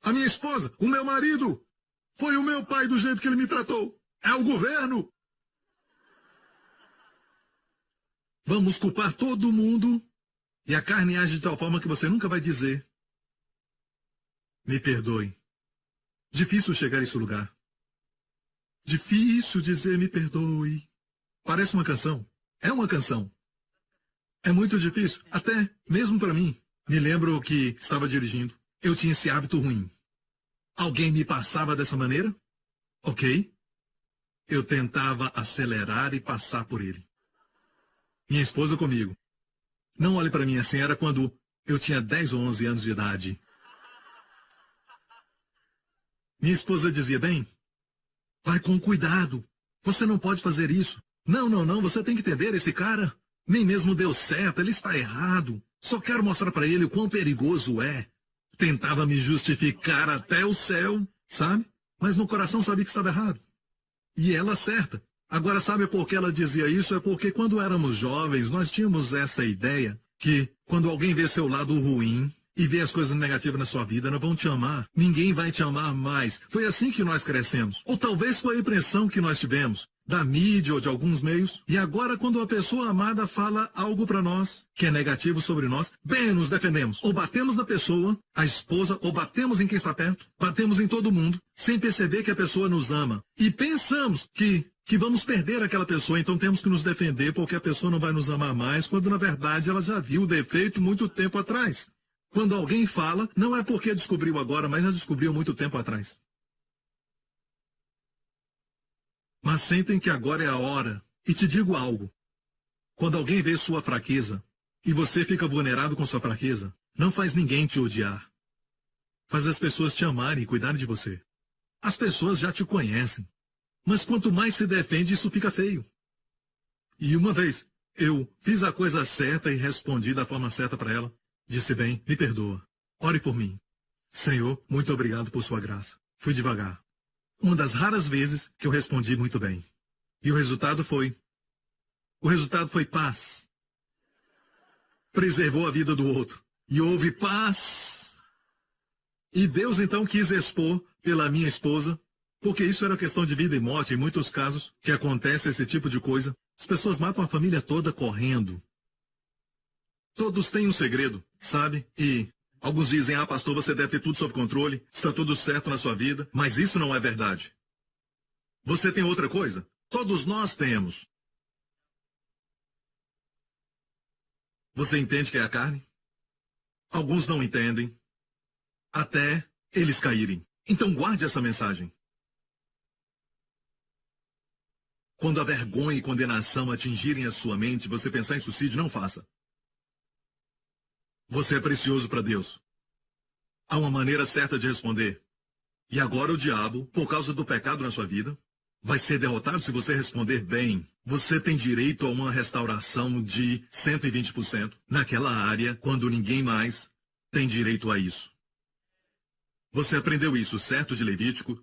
A minha esposa. O meu marido. Foi o meu pai do jeito que ele me tratou. É o governo. Vamos culpar todo mundo. E a carne age de tal forma que você nunca vai dizer: me perdoe. Difícil chegar a esse lugar. Difícil dizer me perdoe. Parece uma canção. É uma canção. É muito difícil, até mesmo para mim. Me lembro que estava dirigindo. Eu tinha esse hábito ruim. Alguém me passava dessa maneira? Ok. Eu tentava acelerar e passar por ele. Minha esposa comigo. Não olhe para mim assim, era quando eu tinha 10 ou 11 anos de idade. Minha esposa dizia: bem, vai com cuidado. Você não pode fazer isso. Não, você tem que entender, esse cara nem mesmo deu certo, ele está errado. Só quero mostrar para ele o quão perigoso é. Tentava me justificar até o céu, sabe? Mas no coração sabia que estava errado. E ela certa. Agora, sabe por que ela dizia isso? É porque quando éramos jovens, nós tínhamos essa ideia que quando alguém vê seu lado ruim e vê as coisas negativas na sua vida, não vão te amar. Ninguém vai te amar mais. Foi assim que nós crescemos. Ou talvez foi a impressão que nós tivemos da mídia ou de alguns meios. E agora, quando a pessoa amada fala algo para nós que é negativo sobre nós, bem, nos defendemos. Ou batemos na pessoa, a esposa, ou batemos em quem está perto, batemos em todo mundo, sem perceber que a pessoa nos ama. E pensamos que vamos perder aquela pessoa, então temos que nos defender porque a pessoa não vai nos amar mais, quando na verdade ela já viu o defeito muito tempo atrás. Quando alguém fala, não é porque descobriu agora, mas já descobriu muito tempo atrás. Mas sentem que agora é a hora. E te digo algo. Quando alguém vê sua fraqueza, e você fica vulnerável com sua fraqueza, não faz ninguém te odiar. Faz as pessoas te amarem e cuidarem de você. As pessoas já te conhecem. Mas quanto mais se defende, isso fica feio. E uma vez, eu fiz a coisa certa e respondi da forma certa para ela. Disse: bem, me perdoa. Ore por mim. Senhor, muito obrigado por sua graça. Fui devagar. Uma das raras vezes que eu respondi muito bem. E o resultado foi paz. Preservou a vida do outro. E houve paz. E Deus então quis expor pela minha esposa, porque isso era questão de vida e morte, em muitos casos que acontece esse tipo de coisa. As pessoas matam a família toda correndo. Todos têm um segredo, sabe? E alguns dizem: ah, pastor, você deve ter tudo sob controle, está tudo certo na sua vida, mas isso não é verdade. Você tem outra coisa? Todos nós temos. Você entende que é a carne? Alguns não entendem, até eles caírem. Então guarde essa mensagem. Quando a vergonha e condenação atingirem a sua mente, você pensar em suicídio, não faça. Você é precioso para Deus. Há uma maneira certa de responder. E agora o diabo, por causa do pecado na sua vida, vai ser derrotado se você responder bem. Você tem direito a uma restauração de 120% naquela área, quando ninguém mais tem direito a isso. Você aprendeu isso, certo, de Levítico?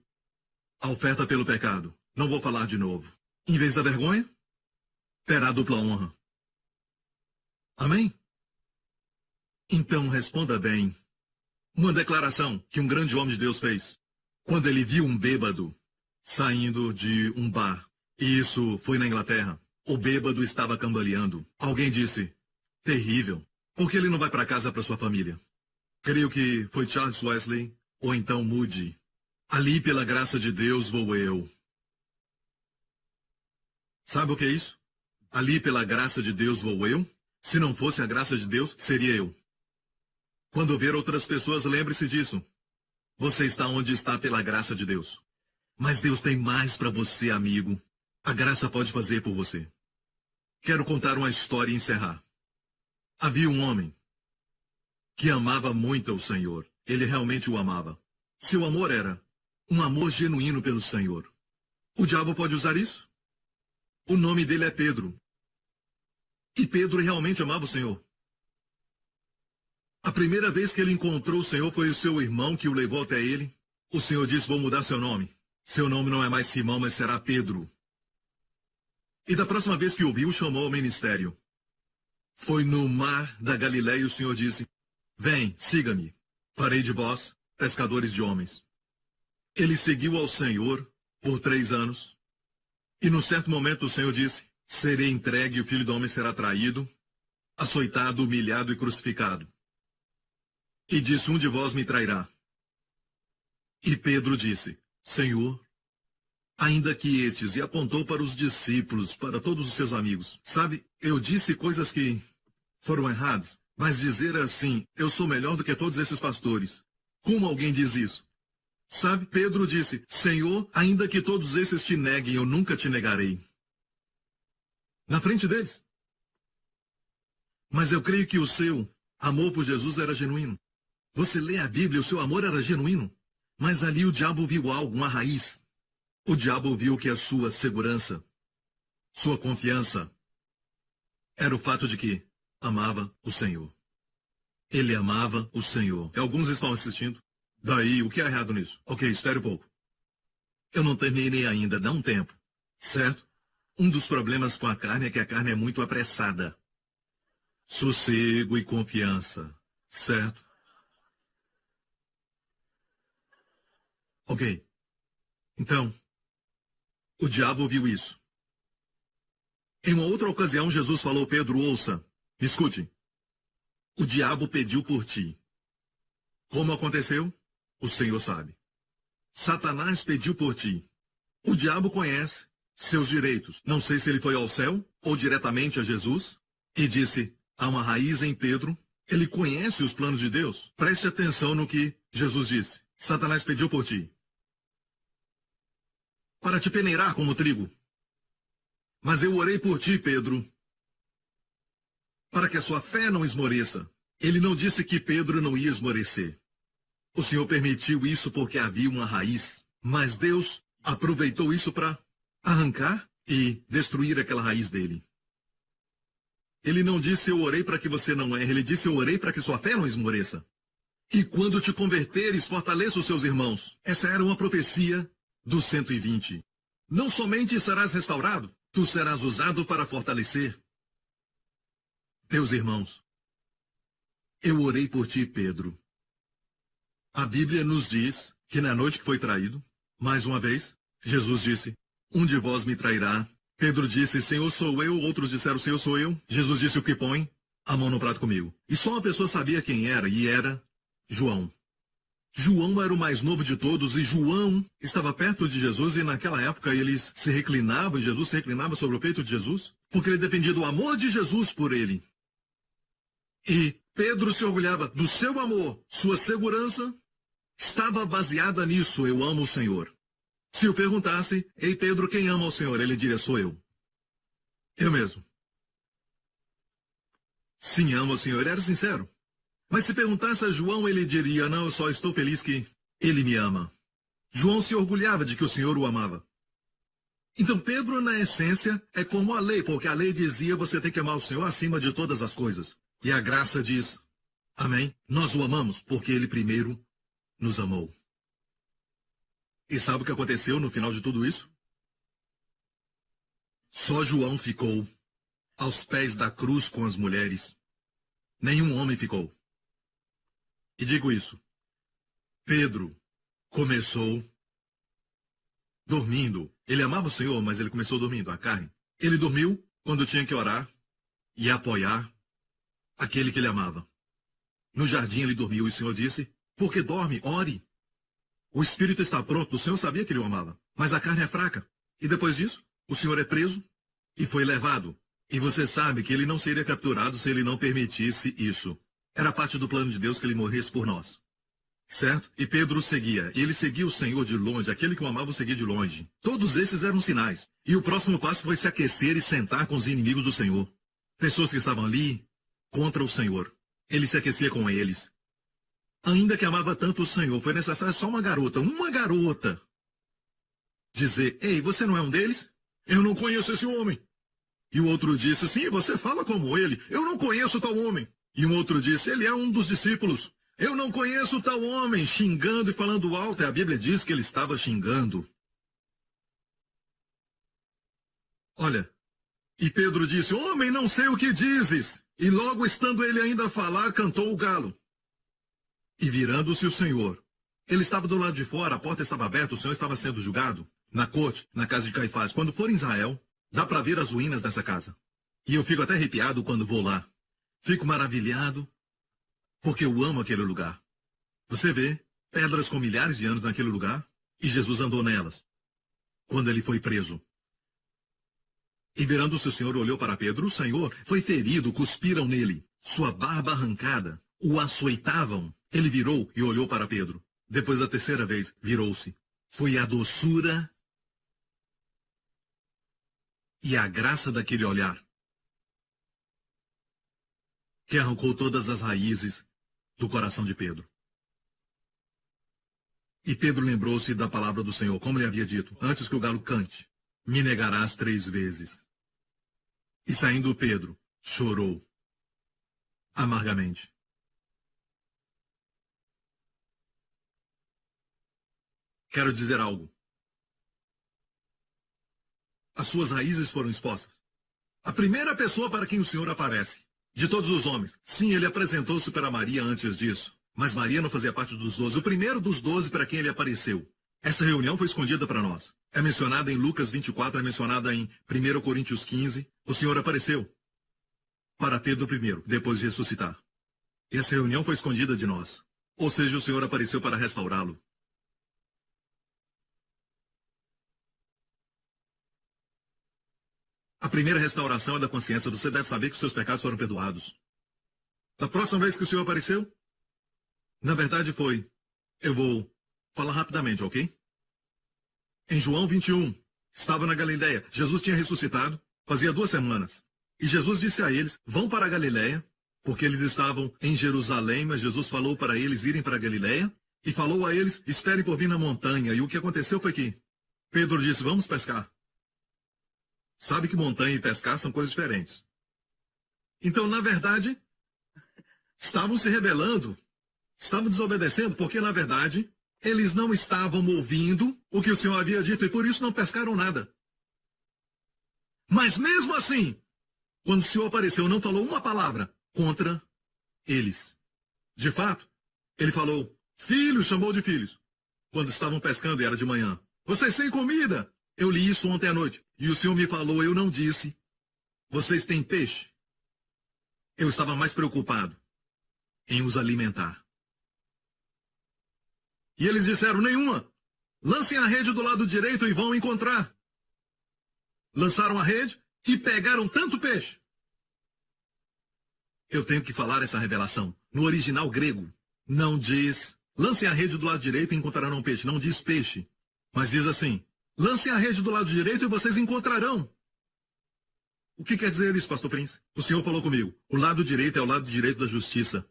A oferta pelo pecado. Não vou falar de novo. Em vez da vergonha, terá dupla honra. Amém? Então responda bem. Uma declaração que um grande homem de Deus fez. Quando ele viu um bêbado saindo de um bar. E isso foi na Inglaterra. O bêbado estava cambaleando. Alguém disse: terrível. Por que ele não vai para casa para sua família? Creio que foi Charles Wesley ou então Moody. Ali pela graça de Deus vou eu. Sabe o que é isso? Ali pela graça de Deus vou eu? Se não fosse a graça de Deus, seria eu. Quando ver outras pessoas, lembre-se disso. Você está onde está pela graça de Deus. Mas Deus tem mais para você, amigo. A graça pode fazer por você. Quero contar uma história e encerrar. Havia um homem que amava muito ao Senhor. Ele realmente o amava. Seu amor era um amor genuíno pelo Senhor. O diabo pode usar isso? O nome dele é Pedro. E Pedro realmente amava o Senhor. A primeira vez que ele encontrou o Senhor foi o seu irmão que o levou até ele. O Senhor disse, vou mudar seu nome. Seu nome não é mais Simão, mas será Pedro. E da próxima vez que o viu, chamou ao ministério. Foi no mar da Galileia e o Senhor disse, vem, siga-me. Farei de vós pescadores de homens. Ele seguiu ao Senhor por 3 anos. E num certo momento o Senhor disse, serei entregue e o Filho do Homem será traído, açoitado, humilhado e crucificado. E disse, um de vós me trairá. E Pedro disse, Senhor, ainda que estes, e apontou para os discípulos, para todos os seus amigos. Sabe, eu disse coisas que foram erradas, mas dizer assim, eu sou melhor do que todos esses pastores. Como alguém diz isso? Sabe, Pedro disse, Senhor, ainda que todos esses te neguem, eu nunca te negarei. Na frente deles. Mas eu creio que o seu amor por Jesus era genuíno. Você lê a Bíblia, o seu amor era genuíno. Mas ali o diabo viu algo, uma raiz. O diabo viu que a sua segurança, sua confiança, era o fato de que amava o Senhor. Ele amava o Senhor. E alguns estão assistindo. Daí, o que é errado nisso? Ok, espere um pouco. Eu não terminei ainda, dá um tempo. Certo? Um dos problemas com a carne é que a carne é muito apressada. Sossego e confiança. Certo? Ok. Então, o diabo viu isso. Em uma outra ocasião, Jesus falou, Pedro, ouça, me escute. O diabo pediu por ti. Como aconteceu? O Senhor sabe. Satanás pediu por ti. O diabo conhece seus direitos. Não sei se ele foi ao céu ou diretamente a Jesus e disse, há uma raiz em Pedro. Ele conhece os planos de Deus. Preste atenção no que Jesus disse. Satanás pediu por ti. Para te peneirar como trigo. Mas eu orei por ti, Pedro, para que a sua fé não esmoreça. Ele não disse que Pedro não ia esmorecer. O Senhor permitiu isso porque havia uma raiz. Mas Deus aproveitou isso para arrancar e destruir aquela raiz dele. Ele não disse, eu orei para que você não erre. Ele disse, eu orei para que sua fé não esmoreça. E quando te converteres, fortaleça os seus irmãos. Essa era uma profecia do 120. Não somente serás restaurado, tu serás usado para fortalecer teus irmãos. Eu orei por ti, Pedro. A Bíblia nos diz que na noite que foi traído, mais uma vez, Jesus disse, um de vós me trairá. Pedro disse, Senhor, sou eu. Outros disseram, Senhor, sou eu. Jesus disse, o que põe a mão no prato comigo. E só uma pessoa sabia quem era, e era João. João era o mais novo de todos, e João estava perto de Jesus, e naquela época eles se reclinavam, e Jesus se reclinava sobre o peito de Jesus, porque ele dependia do amor de Jesus por ele. E Pedro se orgulhava do seu amor, sua segurança estava baseada nisso, eu amo o Senhor. Se eu perguntasse, ei Pedro, quem ama o Senhor? Ele diria, sou eu. Eu mesmo. Sim, amo o Senhor, ele era sincero. Mas se perguntasse a João, ele diria, não, eu só estou feliz que ele me ama. João se orgulhava de que o Senhor o amava. Então Pedro, na essência, é como a lei, porque a lei dizia, você tem que amar o Senhor acima de todas as coisas. E a graça diz, amém? Nós o amamos porque ele primeiro nos amou. E sabe o que aconteceu no final de tudo isso? Só João ficou aos pés da cruz com as mulheres. Nenhum homem ficou. E digo isso. Pedro começou dormindo. Ele amava o Senhor, mas ele começou dormindo, a carne. Ele dormiu quando tinha que orar e apoiar aquele que ele amava. No jardim ele dormiu e o Senhor disse, porque dorme, ore. O espírito está pronto, o Senhor sabia que ele o amava, mas a carne é fraca. E depois disso, o Senhor é preso e foi levado. E você sabe que ele não seria capturado se ele não permitisse isso. Era parte do plano de Deus que ele morresse por nós. Certo? E Pedro seguia. E ele seguia o Senhor de longe. Aquele que o amava o seguia de longe. Todos esses eram sinais. E o próximo passo foi se aquecer e sentar com os inimigos do Senhor. Pessoas que estavam ali contra o Senhor. Ele se aquecia com eles. Ainda que amava tanto o Senhor, foi necessário só uma garota, dizer: ei, você não é um deles? Eu não conheço esse homem. E o outro disse: sim, você fala como ele. Eu não conheço tal homem. E um outro disse: ele é um dos discípulos. Eu não conheço tal homem, xingando e falando alto. E a Bíblia diz que ele estava xingando. Olha, e Pedro disse: homem, não sei o que dizes. E logo estando ele ainda a falar, cantou o galo. E virando-se o Senhor, ele estava do lado de fora, a porta estava aberta, o Senhor estava sendo julgado, na corte, na casa de Caifás. Quando for em Israel, dá para ver as ruínas dessa casa. E eu fico até arrepiado quando vou lá. Fico maravilhado, porque eu amo aquele lugar. Você vê pedras com milhares de anos naquele lugar, e Jesus andou nelas, quando ele foi preso. E virando-se o Senhor, olhou para Pedro. O Senhor foi ferido, cuspiram nele. Sua barba arrancada, o açoitavam. Ele virou e olhou para Pedro. Depois, a terceira vez, virou-se. Foi a doçura e a graça daquele olhar que arrancou todas as raízes do coração de Pedro. E Pedro lembrou-se da palavra do Senhor, como ele havia dito: antes que o galo cante, me negarás 3 vezes. E saindo Pedro, chorou amargamente. Quero dizer algo. As suas raízes foram expostas. A primeira pessoa para quem o Senhor aparece, de todos os homens. Sim, ele apresentou-se para Maria antes disso, mas Maria não fazia parte dos 12. O primeiro dos 12 para quem ele apareceu. Essa reunião foi escondida para nós. É mencionada em Lucas 24, é mencionada em 1 Coríntios 15. O Senhor apareceu para Pedro primeiro, depois de ressuscitar. Essa reunião foi escondida de nós. Ou seja, o Senhor apareceu para restaurá-lo. A primeira restauração é da consciência. Você deve saber que os seus pecados foram perdoados. Da próxima vez que o Senhor apareceu, na verdade foi... Eu vou falar rapidamente, ok? Em João 21, estava na Galileia. Jesus tinha ressuscitado, fazia 2 semanas. E Jesus disse a eles: vão para a Galileia, porque eles estavam em Jerusalém, mas Jesus falou para eles irem para a Galileia, e falou a eles: esperem por mim na montanha. E o que aconteceu foi que Pedro disse: vamos pescar. Sabe que montanha e pescar são coisas diferentes. Então, na verdade, estavam se rebelando, estavam desobedecendo, porque, na verdade, eles não estavam ouvindo o que o Senhor havia dito, e por isso não pescaram nada. Mas mesmo assim, quando o Senhor apareceu, não falou uma palavra contra eles. De fato, ele falou: filhos, chamou de filhos, quando estavam pescando e era de manhã. Vocês têm comida? Eu li isso ontem à noite. E o Senhor me falou, eu não disse: vocês têm peixe? Eu estava mais preocupado em os alimentar. E eles disseram: nenhuma. Lancem a rede do lado direito e vão encontrar. Lançaram a rede e pegaram tanto peixe. Eu tenho que falar essa revelação. No original grego, não diz: lancem a rede do lado direito e encontrarão peixe. Não diz peixe, mas diz assim: lancem a rede do lado direito e vocês encontrarão. O que quer dizer isso, pastor Prince? O Senhor falou comigo: o lado direito é o lado direito da justiça.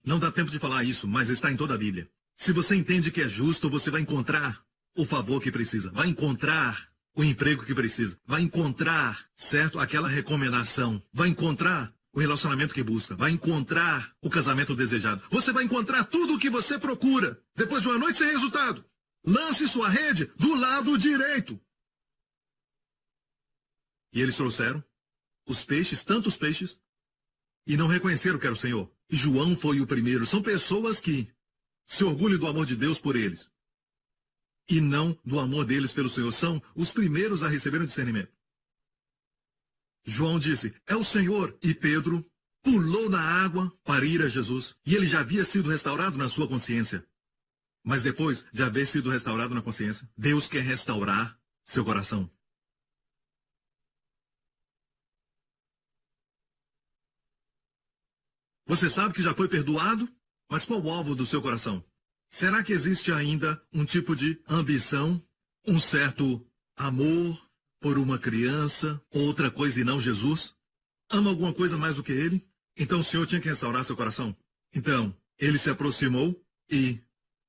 Não dá tempo de falar isso, mas está em toda a Bíblia. Se você entende que é justo, você vai encontrar o favor que precisa. Vai encontrar o emprego que precisa. Vai encontrar, certo, aquela recomendação. Vai encontrar o relacionamento que busca. Vai encontrar o casamento desejado. Você vai encontrar tudo o que você procura. Depois de uma noite sem resultado, lance sua rede do lado direito. E eles trouxeram os peixes, tantos peixes, e não reconheceram que era o Senhor. João foi o primeiro. São pessoas que se orgulham do amor de Deus por eles e não do amor deles pelo Senhor. São os primeiros a receber o discernimento. João disse: é o Senhor. E Pedro pulou na água para ir a Jesus. E ele já havia sido restaurado na sua consciência. Mas depois de haver sido restaurado na consciência, Deus quer restaurar seu coração. Você sabe que já foi perdoado, mas qual o alvo do seu coração? Será que existe ainda um tipo de ambição, um certo amor por uma criança, outra coisa e não Jesus? Ama alguma coisa mais do que ele? Então o Senhor tinha que restaurar seu coração. Então, ele se aproximou e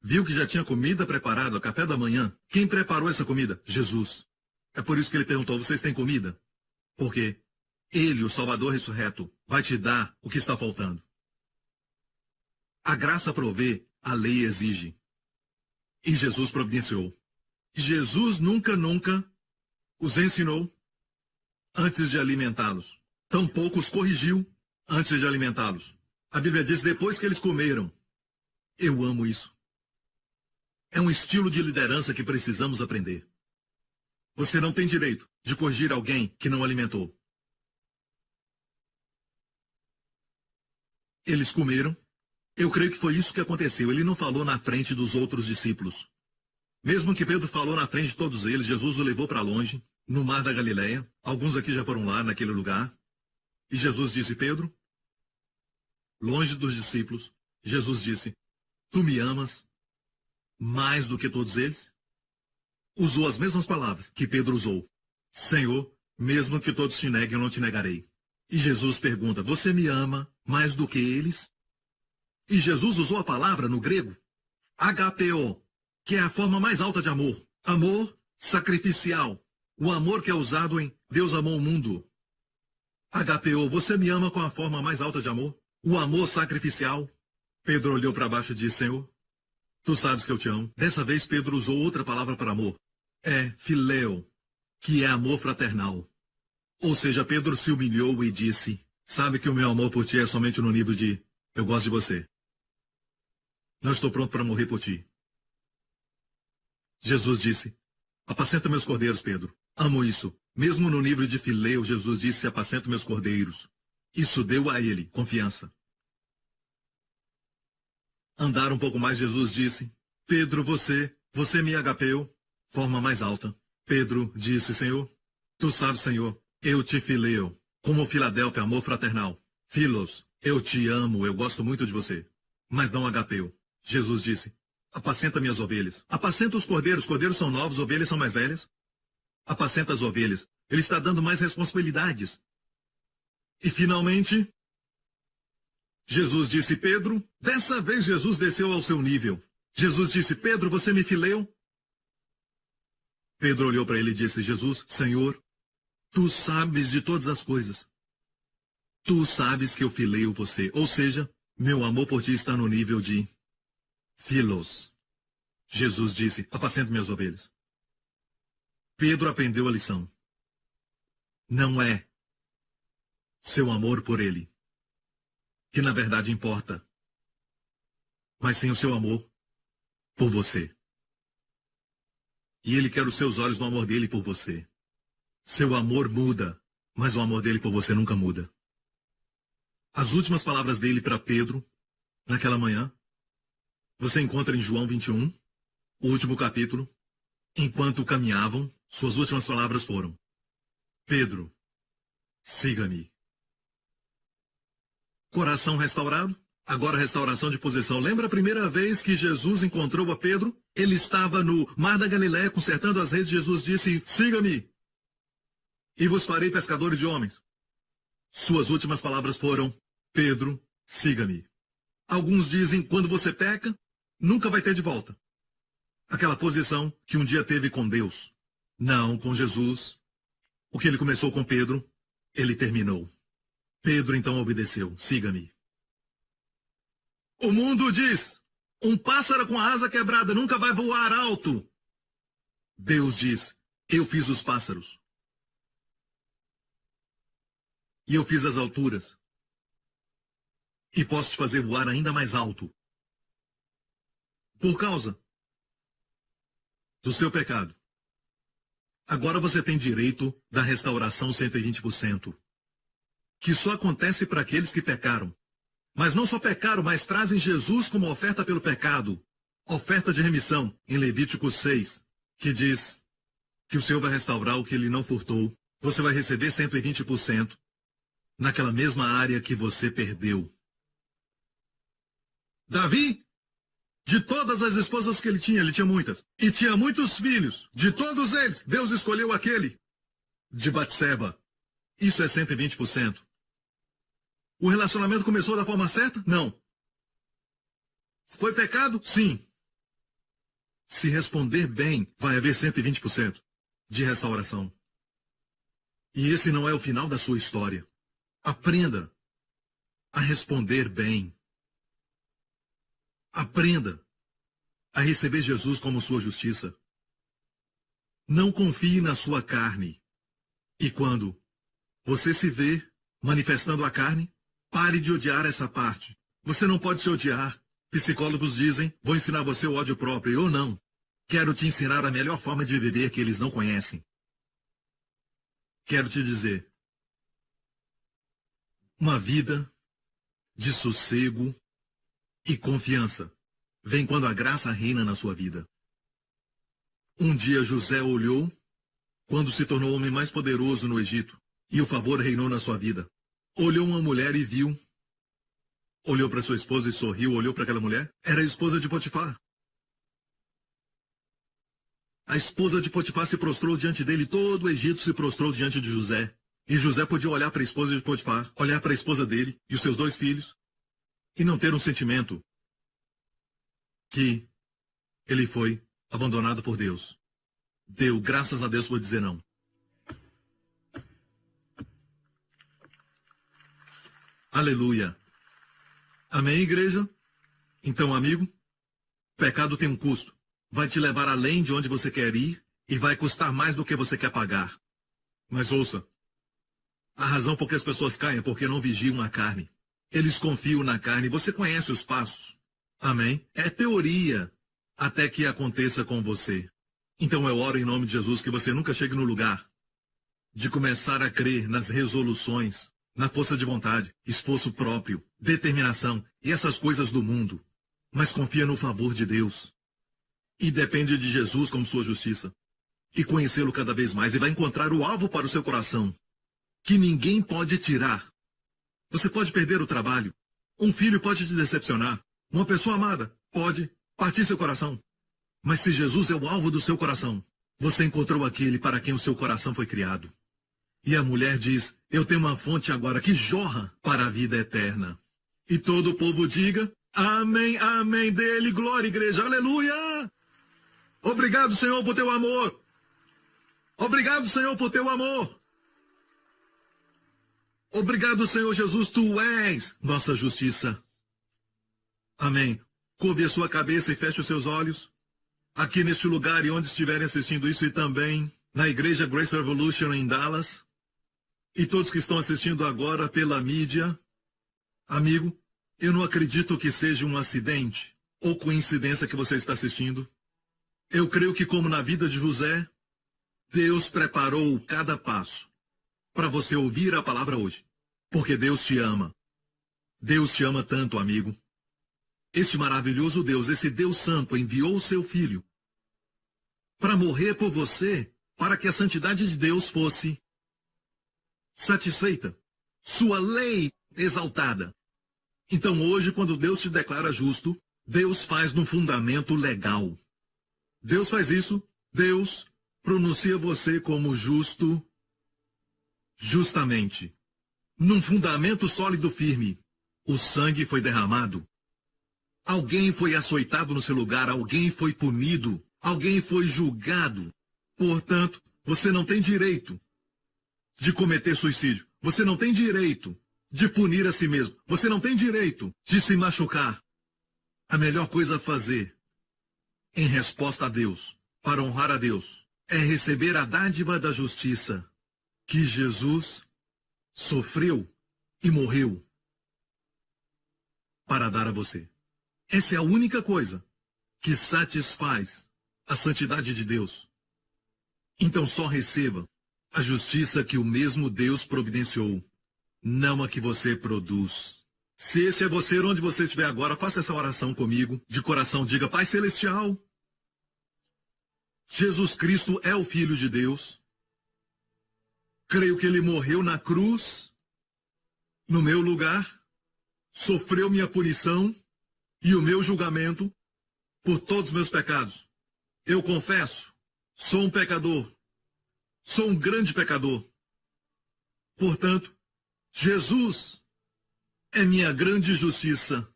viu que já tinha comida preparada, café da manhã. Quem preparou essa comida? Jesus. É por isso que ele perguntou, vocês têm comida? Porque ele, o Salvador ressurreto, vai te dar o que está faltando. A graça provê, a lei exige. E Jesus providenciou. Jesus nunca os ensinou antes de alimentá-los. Tampouco os corrigiu antes de alimentá-los. A Bíblia diz, depois que eles comeram. Eu amo isso. É um estilo de liderança que precisamos aprender. Você não tem direito de corrigir alguém que não alimentou. Eles comeram. Eu creio que foi isso que aconteceu. Ele não falou na frente dos outros discípulos. Mesmo que Pedro falou na frente de todos eles, Jesus o levou para longe, no mar da Galileia. Alguns aqui já foram lá, naquele lugar. E Jesus disse, Pedro, longe dos discípulos, Jesus disse, tu me amas mais do que todos eles? Usou as mesmas palavras que Pedro usou. Senhor, mesmo que todos te neguem, eu não te negarei. E Jesus pergunta, você me ama mais do que eles? E Jesus usou a palavra no grego, HPO, que é a forma mais alta de amor. Amor sacrificial. O amor que é usado em Deus amou o mundo. HPO, você me ama com a forma mais alta de amor? O amor sacrificial. Pedro olhou para baixo e disse, Senhor, tu sabes que eu te amo. Dessa vez Pedro usou outra palavra para amor. É filéu, que é amor fraternal. Ou seja, Pedro se humilhou e disse, sabe que o meu amor por ti é somente no nível de eu gosto de você. Não estou pronto para morrer por ti. Jesus disse, apacenta meus cordeiros, Pedro. Amo isso. Mesmo no nível de filéu, Jesus disse, apacenta meus cordeiros. Isso deu a ele confiança. Andar um pouco mais, Jesus disse, Pedro, você me agapeou, forma mais alta. Pedro disse, Senhor, tu sabes, Senhor, eu te fileo, como Filadélfia, amor fraternal. Filos, eu te amo, eu gosto muito de você. Mas não agapeu. Jesus disse, apacenta minhas ovelhas. Apacenta os cordeiros. Cordeiros são novos, ovelhas são mais velhas. Apacenta as ovelhas. Ele está dando mais responsabilidades. E finalmente, Jesus disse, Pedro, dessa vez Jesus desceu ao seu nível. Jesus disse, Pedro, você me fileou? Pedro olhou para ele e disse, Jesus, Senhor, tu sabes de todas as coisas. Tu sabes que eu fileio você. Ou seja, meu amor por ti está no nível de filos. Jesus disse, apacenta minhas ovelhas. Pedro aprendeu a lição. Não é seu amor por ele que na verdade importa, mas sim o seu amor por você. E ele quer os seus olhos no amor dele por você. Seu amor muda, mas o amor dele por você nunca muda. As últimas palavras dele para Pedro, naquela manhã, você encontra em João 21, o último capítulo. Enquanto caminhavam, suas últimas palavras foram, Pedro, siga-me. Coração restaurado, agora restauração de posição. Lembra a primeira vez que Jesus encontrou a Pedro? Ele estava no mar da Galileia consertando as redes. Jesus disse, siga-me, e vos farei pescadores de homens. Suas últimas palavras foram, Pedro, siga-me. Alguns dizem, quando você peca, nunca vai ter de volta aquela posição que um dia teve com Deus. Não, com Jesus. O que ele começou com Pedro, ele terminou. Pedro então obedeceu, siga-me. O mundo diz, um pássaro com a asa quebrada nunca vai voar alto. Deus diz, eu fiz os pássaros. E eu fiz as alturas. E posso te fazer voar ainda mais alto. Por causa do seu pecado. Agora você tem direito da restauração 120%. Que só acontece para aqueles que pecaram. Mas não só pecaram, mas trazem Jesus como oferta pelo pecado. Oferta de remissão, em Levítico 6, que diz que o Senhor vai restaurar o que ele não furtou. Você vai receber 120% naquela mesma área que você perdeu. Davi, de todas as esposas que ele tinha muitas. E tinha muitos filhos. De todos eles, Deus escolheu aquele de Batseba. Isso é 120%. O relacionamento começou da forma certa? Não. Foi pecado? Sim. Se responder bem, vai haver 120% de restauração. E esse não é o final da sua história. Aprenda a responder bem. Aprenda a receber Jesus como sua justiça. Não confie na sua carne. E quando você se vê manifestando a carne, pare de odiar essa parte. Você não pode se odiar. Psicólogos dizem, vou ensinar você o ódio próprio. Eu não. Quero te ensinar a melhor forma de viver que eles não conhecem. Quero te dizer, uma vida de sossego e confiança vem quando a graça reina na sua vida. Um dia José olhou quando se tornou o homem mais poderoso no Egito e o favor reinou na sua vida. Olhou uma mulher e viu. Olhou para sua esposa e sorriu, olhou para aquela mulher. Era a esposa de Potifar. A esposa de Potifar se prostrou diante dele, todo o Egito se prostrou diante de José. E José podia olhar para a esposa de Potifar, olhar para a esposa dele e os seus 2 filhos, e não ter um sentimento que ele foi abandonado por Deus. Deu graças a Deus por dizer não. Aleluia. Amém, igreja? Então, amigo, pecado tem um custo. Vai te levar além de onde você quer ir e vai custar mais do que você quer pagar. Mas ouça, a razão por que as pessoas caem é porque não vigiam a carne. Eles confiam na carne. Você conhece os passos. Amém? É teoria até que aconteça com você. Então eu oro em nome de Jesus que você nunca chegue no lugar de começar a crer nas resoluções, na força de vontade, esforço próprio, determinação e essas coisas do mundo. Mas confia no favor de Deus. E depende de Jesus como sua justiça. E conhecê-lo cada vez mais. E vai encontrar o alvo para o seu coração, que ninguém pode tirar. Você pode perder o trabalho. Um filho pode te decepcionar. Uma pessoa amada pode partir seu coração. Mas se Jesus é o alvo do seu coração, você encontrou aquele para quem o seu coração foi criado. E a mulher diz, eu tenho uma fonte agora que jorra para a vida eterna. E todo o povo diga, amém, amém, dele, glória, igreja, aleluia! Obrigado, Senhor, por teu amor. Obrigado, Senhor, por teu amor. Obrigado, Senhor Jesus, tu és nossa justiça. Amém. Curve a sua cabeça e feche os seus olhos. Aqui neste lugar e onde estiverem assistindo isso e também na Igreja Grace Revolution em Dallas. E todos que estão assistindo agora pela mídia. Amigo, eu não acredito que seja um acidente ou coincidência que você está assistindo. Eu creio que, como na vida de José, Deus preparou cada passo para você ouvir a palavra hoje. Porque Deus te ama. Deus te ama tanto, amigo. Este maravilhoso Deus, esse Deus Santo, enviou o seu Filho para morrer por você, para que a santidade de Deus fosse satisfeita, sua lei exaltada. Então hoje, quando Deus te declara justo, Deus faz num fundamento legal. Deus faz isso, Deus pronuncia você como justo, justamente. Num fundamento sólido firme, o sangue foi derramado. Alguém foi açoitado no seu lugar, alguém foi punido, alguém foi julgado. Portanto, você não tem direito de cometer suicídio. Você não tem direito de punir a si mesmo. Você não tem direito de se machucar. A melhor coisa a fazer, em resposta a Deus, para honrar a Deus, é receber a dádiva da justiça que Jesus sofreu e morreu para dar a você. Essa é a única coisa que satisfaz a santidade de Deus. Então só receba a justiça que o mesmo Deus providenciou, não a que você produz. Se esse é você, onde você estiver agora, faça essa oração comigo, de coração, diga, Pai Celestial, Jesus Cristo é o Filho de Deus. Creio que Ele morreu na cruz, no meu lugar, sofreu minha punição e o meu julgamento por todos os meus pecados. Eu confesso, sou um pecador, sou um grande pecador. Portanto, Jesus é minha grande justiça.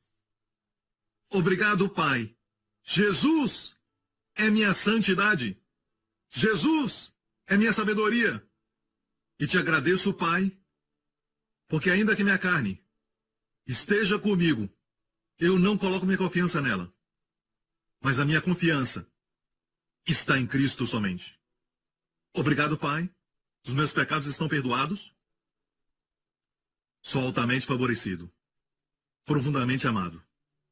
Obrigado, Pai. Jesus é minha santidade. Jesus é minha sabedoria. E te agradeço, Pai, porque ainda que minha carne esteja comigo, eu não coloco minha confiança nela, mas a minha confiança está em Cristo somente. Obrigado, Pai. Os meus pecados estão perdoados. Sou altamente favorecido, profundamente amado.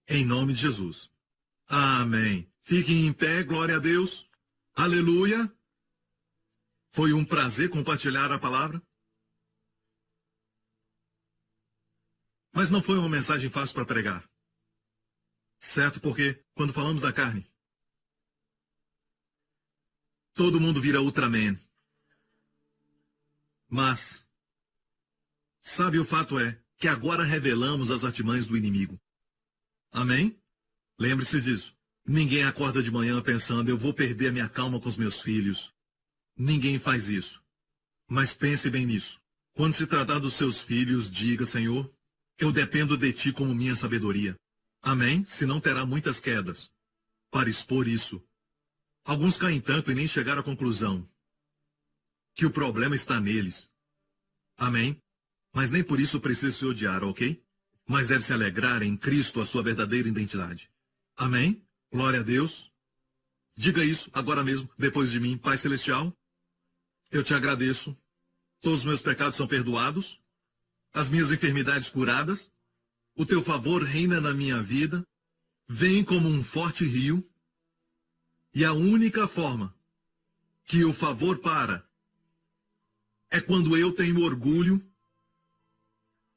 Em nome de Jesus. Amém. Fiquem em pé, glória a Deus. Aleluia. Foi um prazer compartilhar a palavra. Mas não foi uma mensagem fácil para pregar. Certo? Porque quando falamos da carne, todo mundo vira Ultraman. Mas, sabe, o fato é que agora revelamos as artimanhas do inimigo. Amém? Lembre-se disso. Ninguém acorda de manhã pensando, eu vou perder a minha calma com os meus filhos. Ninguém faz isso. Mas pense bem nisso. Quando se tratar dos seus filhos, diga, Senhor, eu dependo de Ti como minha sabedoria. Amém? Senão terá muitas quedas para expor isso. Alguns caem tanto e nem chegaram à conclusão que o problema está neles. Amém? Mas nem por isso precisa se odiar, ok? Mas deve se alegrar em Cristo, a sua verdadeira identidade. Amém? Glória a Deus. Diga isso agora mesmo, depois de mim, Pai Celestial. Eu te agradeço. Todos os meus pecados são perdoados. As minhas enfermidades curadas. O teu favor reina na minha vida. Vem como um forte rio. E a única forma que o favor para é quando eu tenho orgulho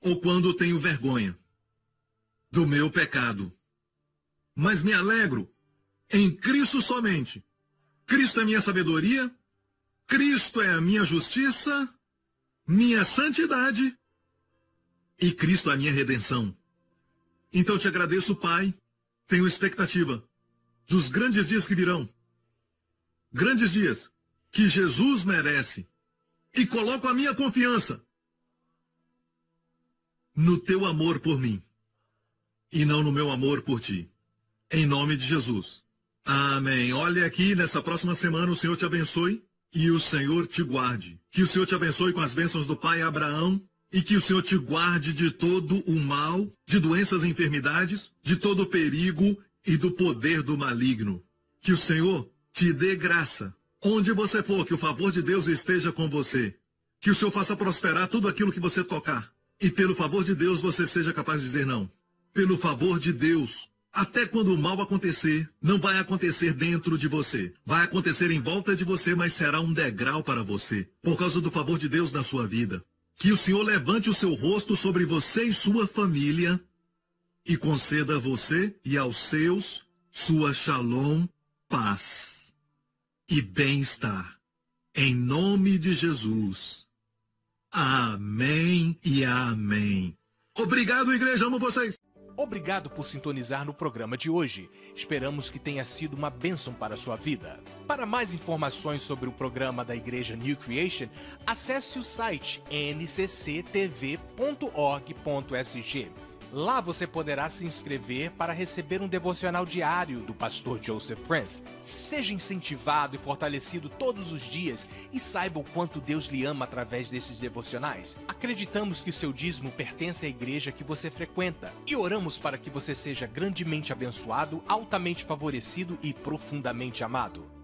ou quando tenho vergonha do meu pecado. Mas me alegro em Cristo somente. Cristo é minha sabedoria, Cristo é a minha justiça, minha santidade e Cristo é a minha redenção. Então te agradeço, Pai. Tenho expectativa dos grandes dias que virão. Grandes dias que Jesus merece. E coloco a minha confiança no teu amor por mim e não no meu amor por ti. Em nome de Jesus. Amém. Olha aqui, nessa próxima semana o Senhor te abençoe e o Senhor te guarde. Que o Senhor te abençoe com as bênçãos do Pai Abraão e que o Senhor te guarde de todo o mal, de doenças e enfermidades, de todo o perigo e do poder do maligno. Que o Senhor te dê graça. Onde você for, que o favor de Deus esteja com você. Que o Senhor faça prosperar tudo aquilo que você tocar. E pelo favor de Deus você seja capaz de dizer não. Pelo favor de Deus. Até quando o mal acontecer, não vai acontecer dentro de você. Vai acontecer em volta de você, mas será um degrau para você. Por causa do favor de Deus na sua vida. Que o Senhor levante o seu rosto sobre você e sua família. E conceda a você e aos seus sua shalom, paz e bem-estar. Em nome de Jesus. Amém e amém. Obrigado, igreja. Amo vocês. Obrigado por sintonizar no programa de hoje. Esperamos que tenha sido uma bênção para a sua vida. Para mais informações sobre o programa da Igreja New Creation, acesse o site ncctv.org.sg. Lá você poderá se inscrever para receber um devocional diário do pastor Joseph Prince. Seja incentivado e fortalecido todos os dias e saiba o quanto Deus lhe ama através desses devocionais. Acreditamos que o seu dízimo pertence à igreja que você frequenta e oramos para que você seja grandemente abençoado, altamente favorecido e profundamente amado.